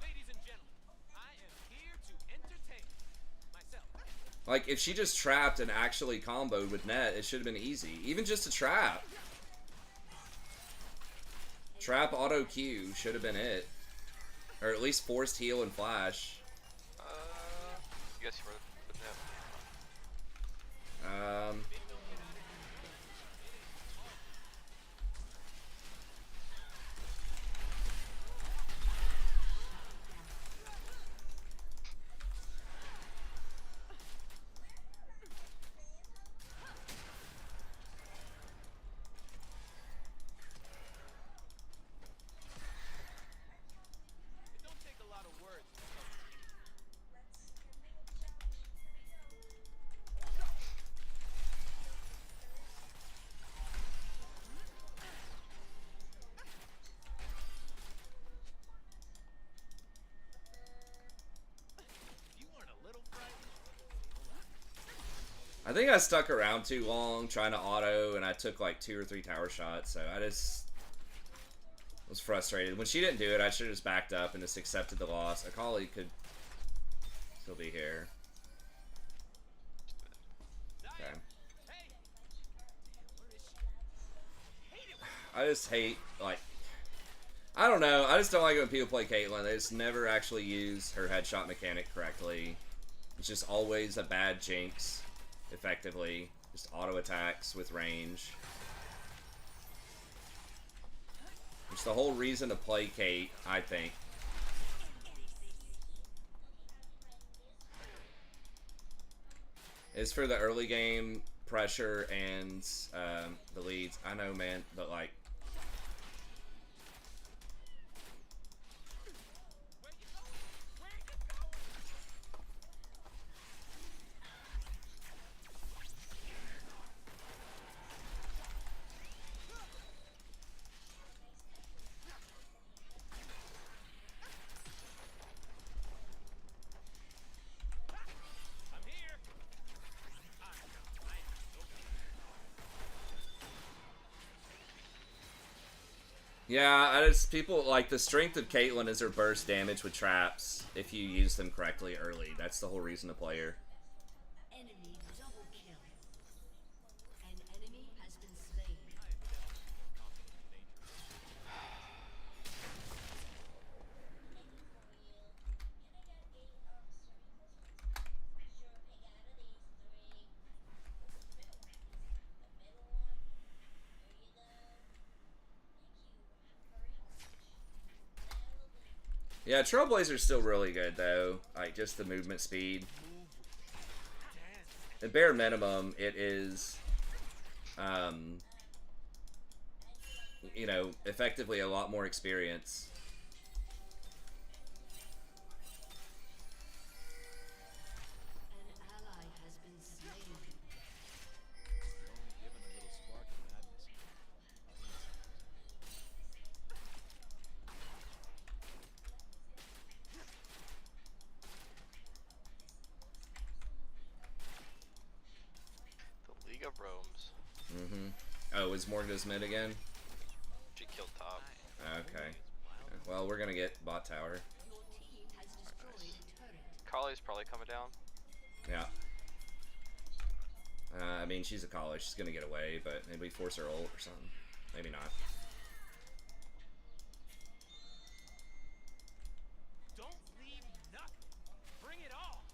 Ladies and gentlemen, I am here to entertain myself. Like, if she just trapped and actually comboed with net, it should have been easy. Even just a trap. Trap auto Q should have been it. Or at least forced heal and flash. Yes, you were with that. It don't take a lot of words. You weren't a little frightened. I think I stuck around too long trying to auto, and I took like 2 or 3 tower shots, so I just was frustrated. When she didn't do it, I should have just backed up and just accepted the loss. Akali could still be here. Okay. I just hate, like, I don't know. I just don't like it when people play Caitlyn. They just never actually use her headshot mechanic correctly. It's just always a bad jinx, effectively. Just auto attacks with range. It's the whole reason to play Kate, I think. Is for the early game pressure and the leads. I know, man, but like, I'm here. yeah, I just, people, like, the strength of Caitlyn is her burst damage with traps if you use them correctly early. That's the whole reason to play her. Enemy double kill. An enemy has been slain. Yeah, Trailblazer's still really good, though. Like, just the movement speed. At bare minimum, it is, you know, effectively a lot more experience. An ally has been slain. Given a little spark of madness. The League of Rome Oh, is Morgana's mid again? She killed top. Okay. Well, we're gonna get bot tower. Your team has destroyed a turret. Carly's probably coming down. Yeah. I mean, she's a college. She's gonna get away, but maybe force her ult or something. Maybe not. Don't leave nothing. Bring it all.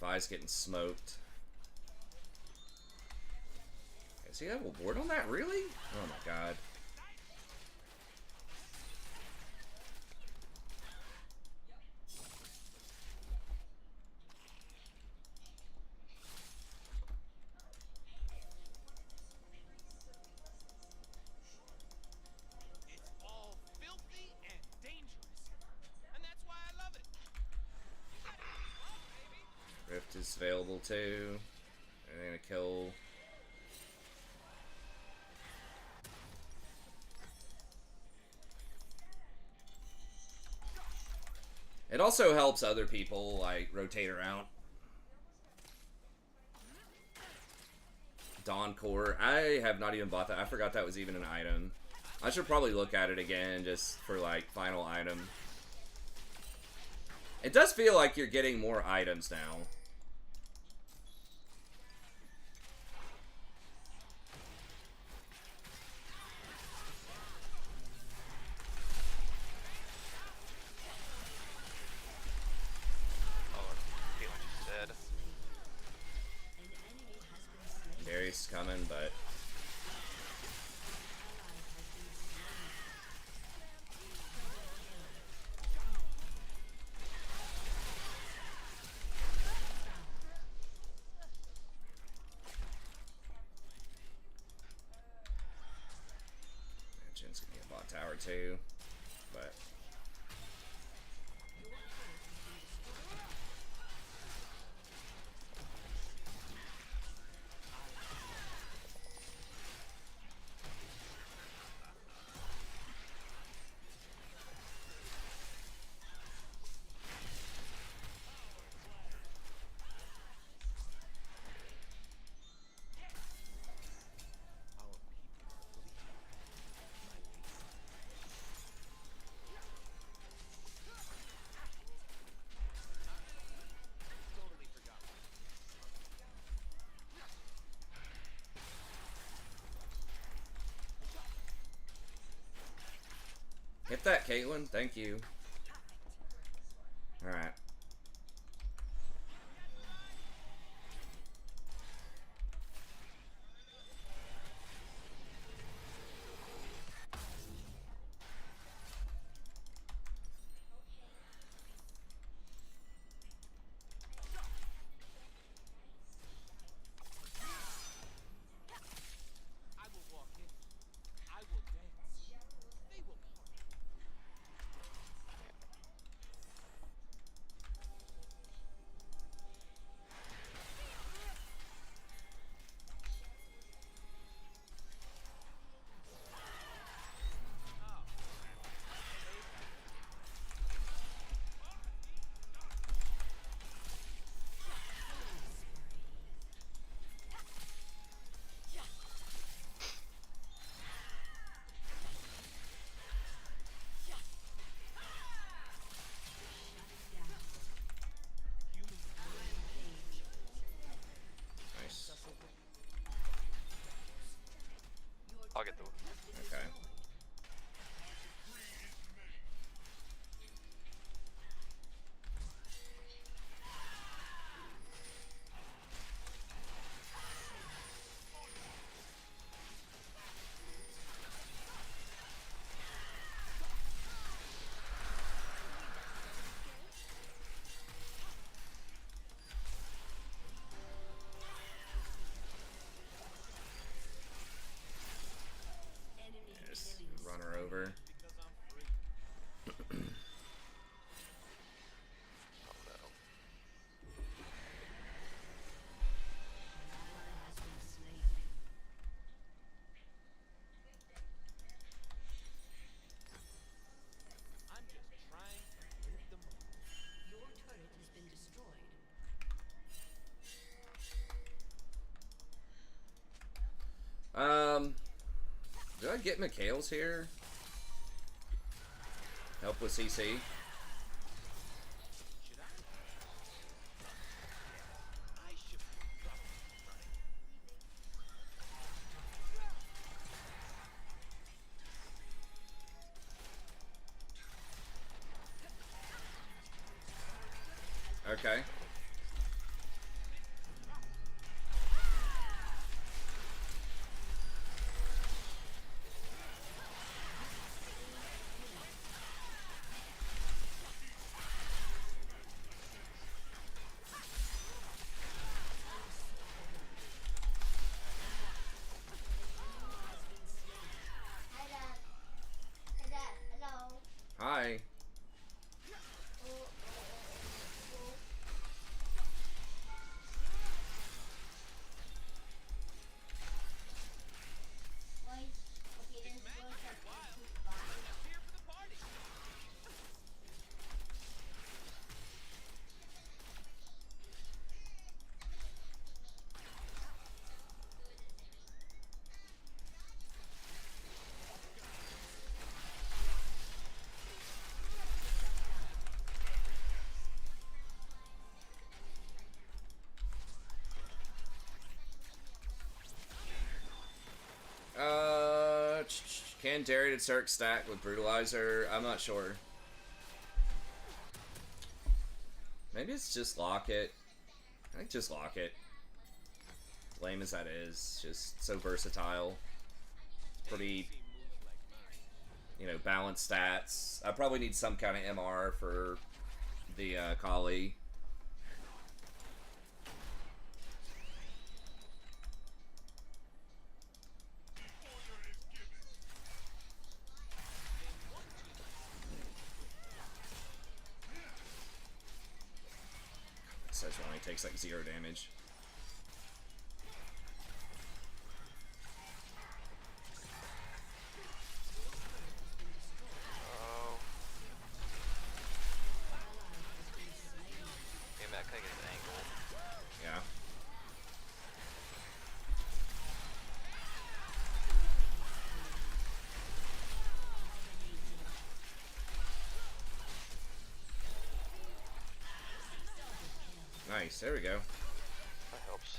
Vi's getting smoked. Does he have a ward on that? Really? Oh my god. It's all filthy and dangerous. And that's why I love it. You gotta get wrong, baby. Rift is available too. They're gonna kill. It also helps other people like rotate around. Dawn Core. I have not even bought that. I forgot that was even an item. I should probably look at it again just for like final item. It does feel like you're getting more items now. Oh, Caitlin's dead. An enemy has been slain. Gary's coming, but Jin's gonna get bot tower too. But Our people totally forgot. hit that, Caitlyn. Thank you. Alright. I will walk in. I will dance. They will part. Did I get Mikhail's here? Help with CC. Should I? I should probably be running. Okay. Hi, Dad. Hi, Dad. Hello. Hi. Why? Okay, It's then magic go and check wild. the box. I'm here for the party. Can Darius Cirque stack with Brutalizer? I'm not sure. Maybe it's just lock it. I think just lock it. Lame as that is, just so versatile. Pretty, See moves like mine. you know, balanced stats. I probably need some kind of MR for the Kali. Szechuan only takes like 0 damage. Oh. Hey, Matt, can I get an angle? Yeah. Nice, there we go. That helps.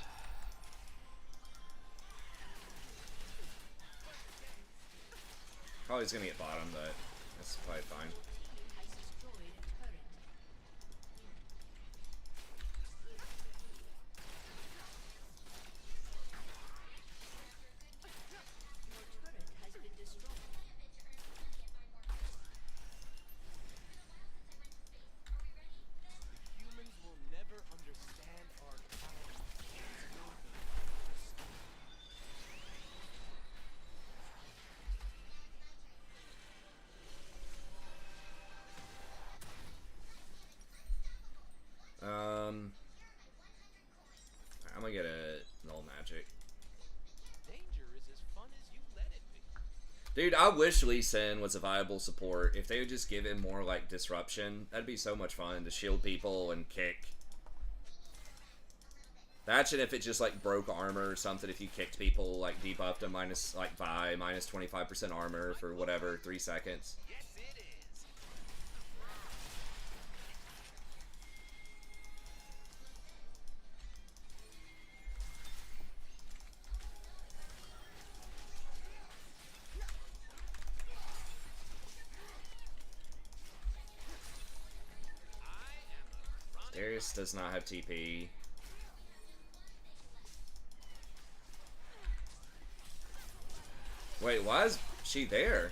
Probably gonna get bottom, but that's probably fine. Has destroyed a turret. Your turret has been destroyed. The humans will never understand our power until they I'm gonna get a null magic. danger is as fun as you let it be. Dude, I wish Lee Sin was a viable support. If they would just give him more like disruption, that'd be so much fun to shield people and kick. Imagine if it just like broke armor or something. If you kicked people, like debuffed them minus like Vi, minus 25% armor for whatever 3 seconds. Yes, it is. Darius does not have TP. Wait, why is she there?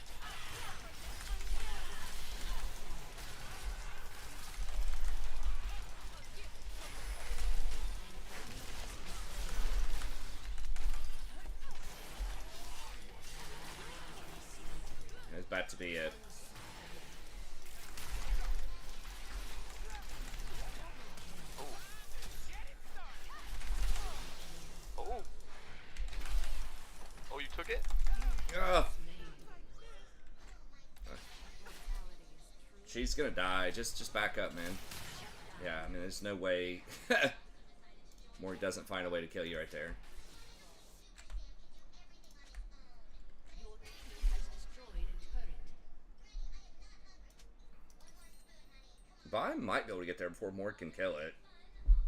It's about to be it. Oh. Oh, you took it? Ugh. She's gonna die. Just back up, man. Yeah, I mean, there's no way. Mori doesn't find a way to kill you right there. Your I might be able to get there before Mord can kill it.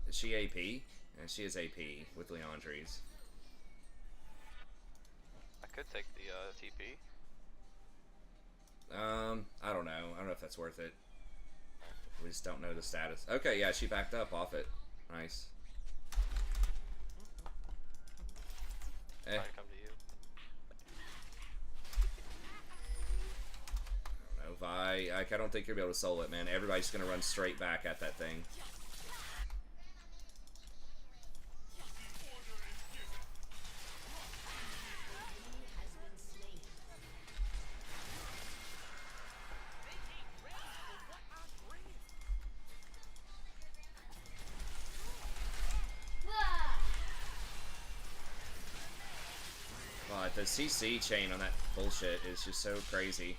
Is she AP? Yeah, she is AP with Leandri's. I could take the TP. I don't know. I don't know if that's worth it. We just don't know the status. Okay, yeah, she backed up off it. Nice. Eh. Trying to come to you. I don't know, Vi. I don't think you'll be able to solo it, man. Everybody's gonna run straight back at that thing. God, the CC chain on that bullshit is just so crazy.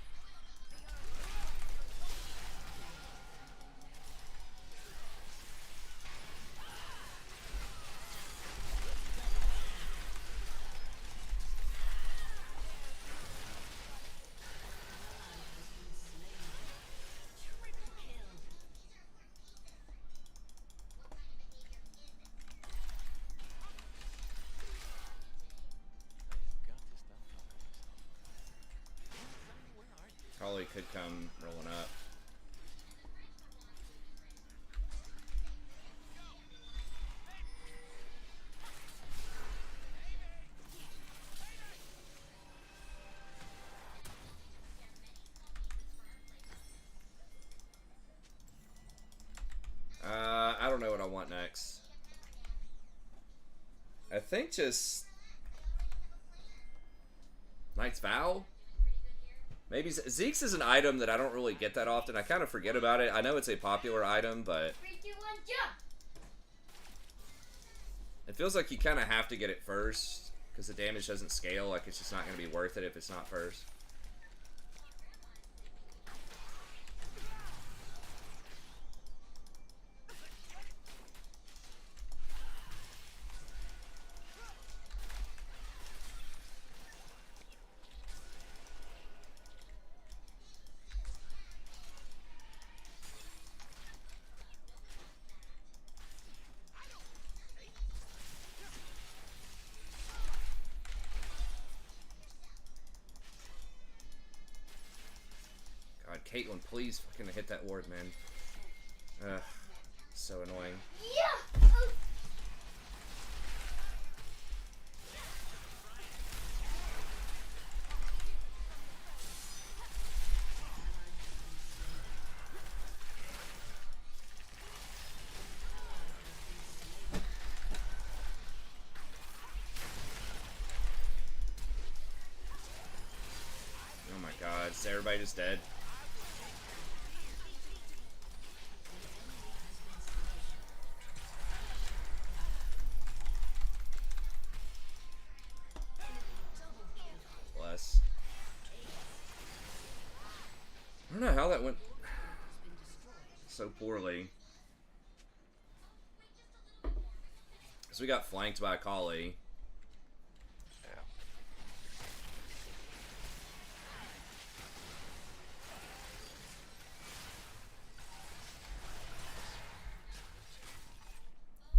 Probably could come rolling up. I don't know what I want next. I think just Knight's Vow? Maybe Zeke's is an item that I don't really get that often. I kind of forget about it. I know it's a popular item, but 3, 2, 1, jump! it feels like you kind of have to get it first because the damage doesn't scale. Like, it's just not going to be worth it if it's not first. God, Caitlyn, please fucking hit that ward, man. Ugh, so annoying. Yeah! Oh. Oh my God, is everybody just dead? Bless. I don't know how that went so poorly. So we got flanked by Kali. Yeah.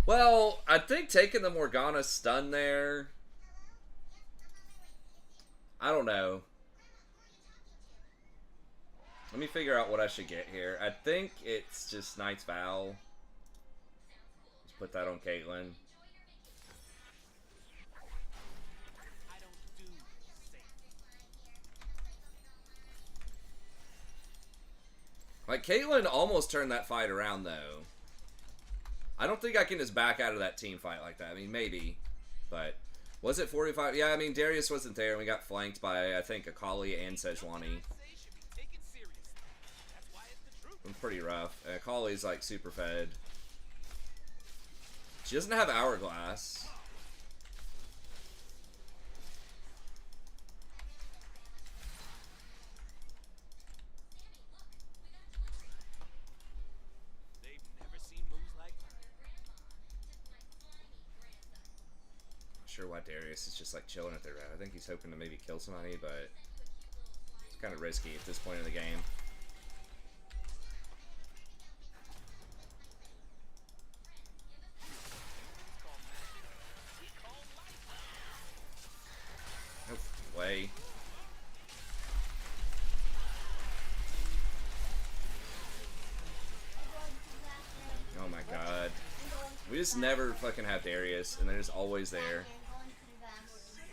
Well, I think taking the Morgana stun there, I don't know. Let me figure out what I should get here. I think it's just Knight's Vow. Just put that on Caitlyn. Like, Caitlyn almost turned that fight around, though. I don't think I can just back out of that team fight like that. I mean, maybe. But, was it 45? Yeah, I mean, Darius wasn't there, and we got flanked by, I think, Akali and Sejuani. It was pretty rough. Akali's, like, super fed. She doesn't have Hourglass. Sure why Darius is just like chilling at their red. I think he's hoping to maybe kill somebody, but it's kind of risky at this point in the game. way. Oh my god. We just never fucking have Darius, and they're just always there.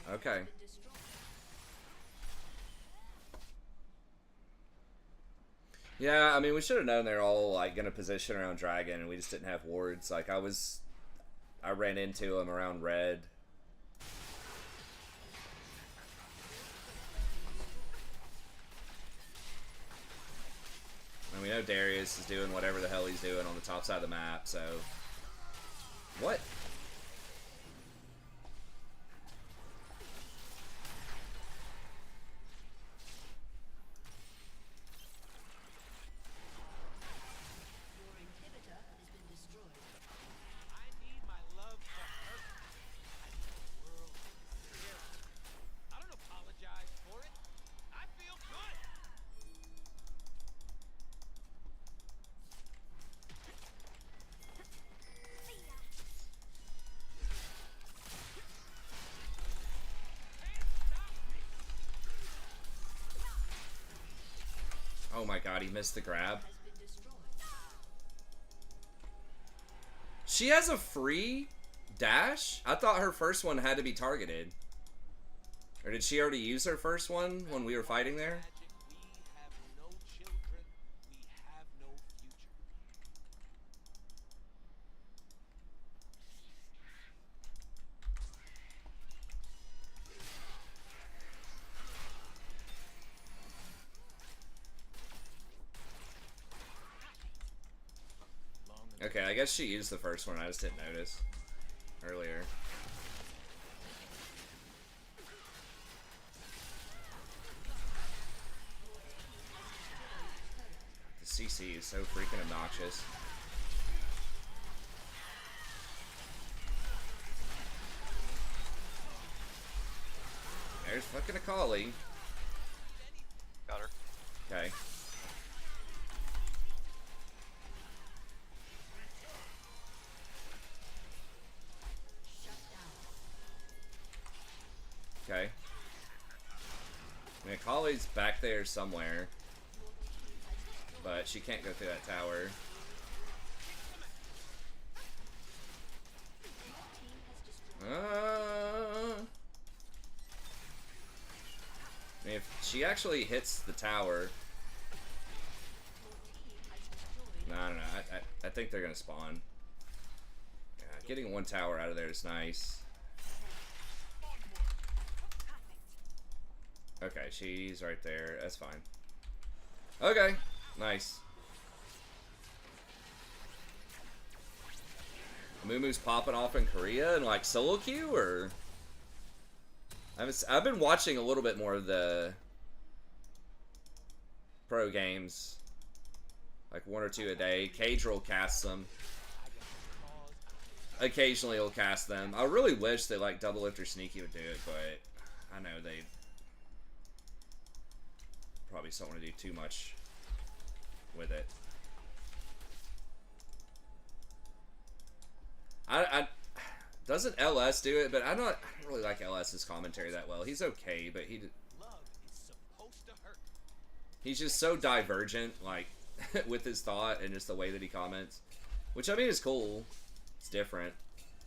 Okay. Yeah, I mean, we should have known they're all, like, gonna position around Dragon, and we just didn't have wards. Like, I ran into them around red. And we know Darius is doing whatever the hell he's doing on the top side of the map, so... What? Your inhibitor has been destroyed. I need my love to hurt. I need the world to feel it. I don't apologize for it. I feel good. Oh my god, he missed the grab. Has been destroyed. She has a free dash? I thought her first one had to be targeted. Or did she already use her first one when we were fighting there? Magic, we have no children. We have no future. Okay, I guess she used the first one, I just didn't notice earlier. The CC is so freaking obnoxious. There's fucking a collie. Got her. Okay. Okay. I mean, Collie's back there somewhere. But she can't go through that tower. I mean, if she actually hits the tower... No, no, no. I think they're gonna spawn. Yeah, getting one tower out of there is nice. Okay, she's right there. That's fine. Okay, nice. Mumu's popping off in Korea and like solo queue, or I've been watching a little bit more of the pro games, like one or two a day. Cage will cast them. Occasionally he'll cast them. I really wish that like Double Lifter Sneaky would do it, but I know they probably don't want to do too much with it. I doesn't LS do it, but I don't really like LS's commentary that well. He's okay, but Love is supposed to hurt. he's just so divergent, like with his thought and just the way that he comments, which I mean is cool. It's different,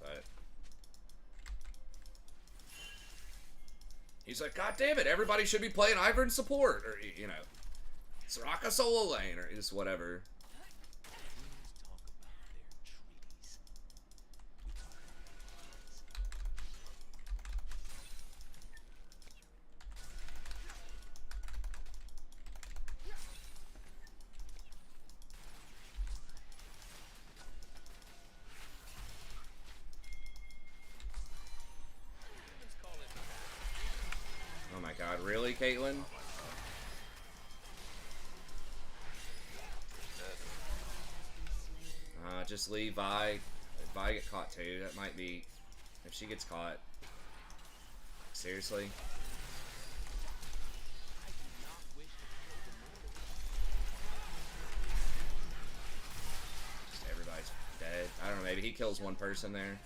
but he's like, God damn it, everybody should be playing Ivern support, or you know, Soraka solo lane, or just whatever. Humans talk about their treaties. We talk humans call it Oh my god, really, Caitlyn? Just leave Vi. If Vi get caught too, that might be... If she gets caught. Seriously? I do not wish to kill the mortal. Just everybody's dead. I don't know, maybe he kills one person there.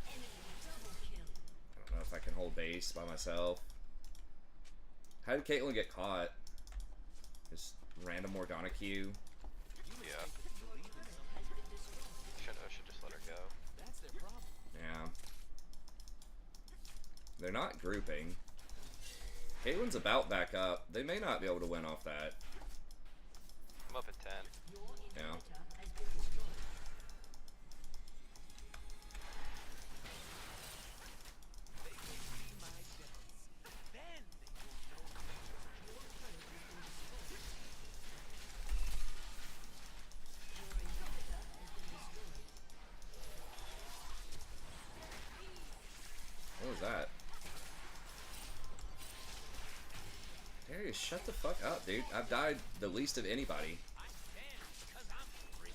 Enemy double kill. I don't know if I can hold base by myself. How did Caitlyn get caught? Just random Morgana Q. Yeah. Should just let her go. That's their problem. Yeah. They're not grouping. Caitlyn's about back up. They may not be able to win off that. I'm up at 10. Yeah. Has been destroyed. They will see my depths. Then they will know me. Your turret has been destroyed. Your inhibitor has been destroyed. What was that? Darius, shut the fuck up, dude. I've died the least of anybody. I can because I'm free.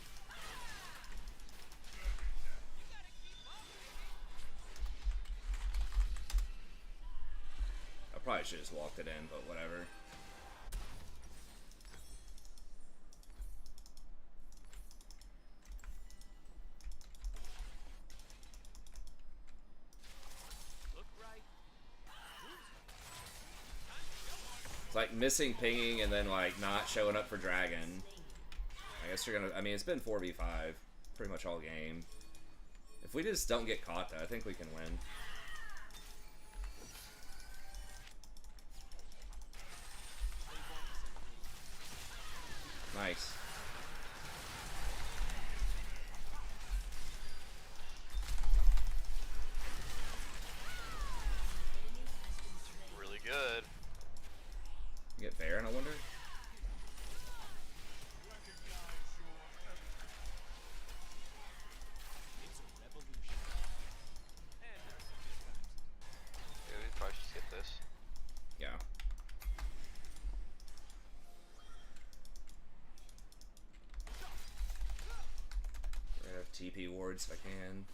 You gotta keep up, baby. I probably should have just walked it in, but whatever. Look right. It's like missing pinging and then like not showing up for dragon. I guess you're gonna. I mean, it's been 4v5 pretty much all game. If we just don't get caught, though, I think we can win. Nice. Really good. You get Baron, I wonder? It's a revolution. And there's some good times. Yeah, we probably should skip this. Yeah. Right up TP wards if I can.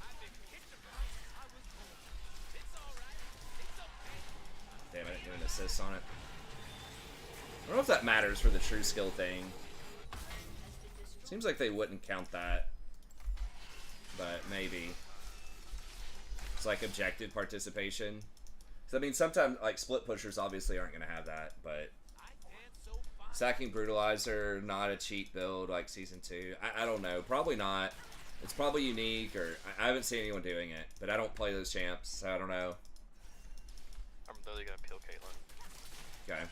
I've been kicked around since I was born. It's alright. It's okay. Damn it, doing assists on it. I don't know if that matters for the true skill thing. Seems like they wouldn't count that. But maybe. It's like objective participation. So I mean, sometimes, like, split pushers obviously aren't going to have that, but I dance so fine. Sacking Brutalizer, not a cheat build like Season 2. I don't know. Probably not. It's probably unique, or I haven't seen anyone doing it, but I don't play those champs, so I don't know. I'm literally gonna peel Caitlyn. Okay.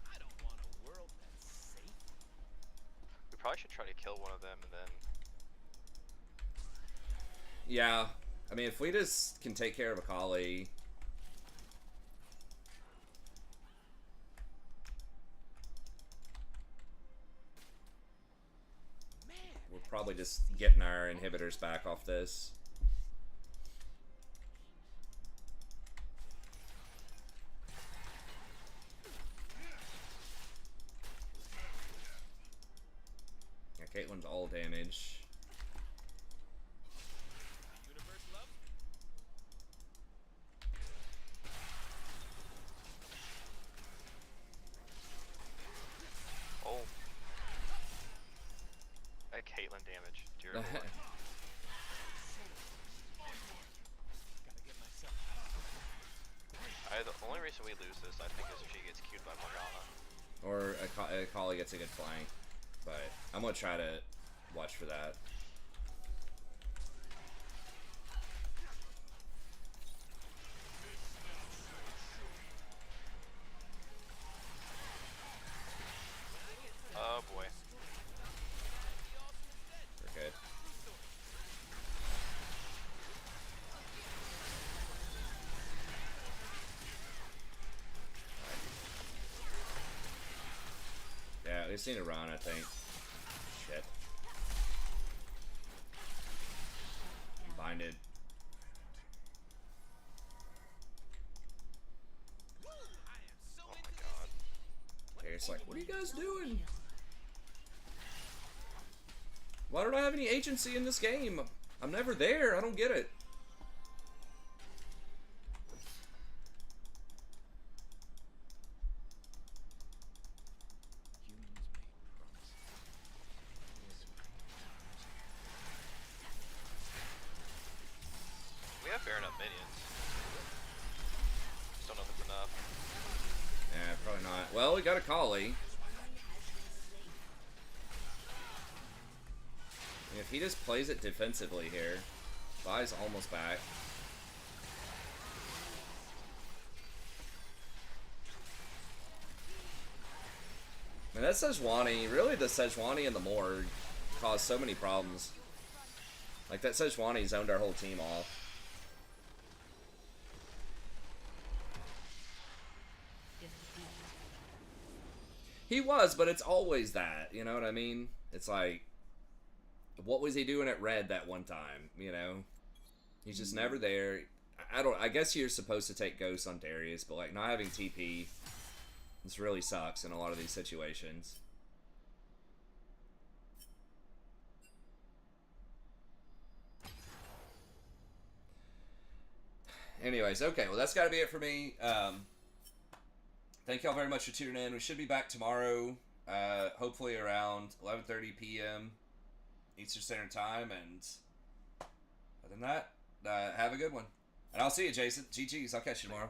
I don't want a world that's safe. We probably should try to kill one of them and then. Yeah. I mean, if we just can take care of Akali. Man, We're probably just getting our inhibitors back off this. Yeah, Caitlyn's all damage. the universe loves me. Oh. That Caitlyn damage. Dear Lord. Gotta get myself out. The only reason we lose this, I think, is if she gets queued by Morgana. Or Akali gets a good flank. But I'm going to try to watch for that. Oh boy. We're good. Yeah, we just need to run, I think. Shit. Binded. Woo, I am so Oh into my god. Okay, it's like, what are you guys doing? Why don't I have any agency in this game? I'm never there. I don't get it. Humans made promises. got a Collie. If he just plays it defensively here, Vi's almost back. Man, that Sejuani, really the Sejuani and the Morgue caused so many problems. Like, that Sejuani zoned our whole team off. He was, but it's always that, you know what I mean? It's like, what was he doing at red that one time, you know? He's just never there. I guess you're supposed to take Ghost on Darius, but like not having TP, this really sucks in a lot of these situations. Anyways, okay, well that's got to be it for me. Thank y'all very much for tuning in. We should be back tomorrow, hopefully around 11:30 p.m. Eastern Standard Time, and other than that, have a good one. And I'll see you, Jason. GG's. I'll catch you tomorrow.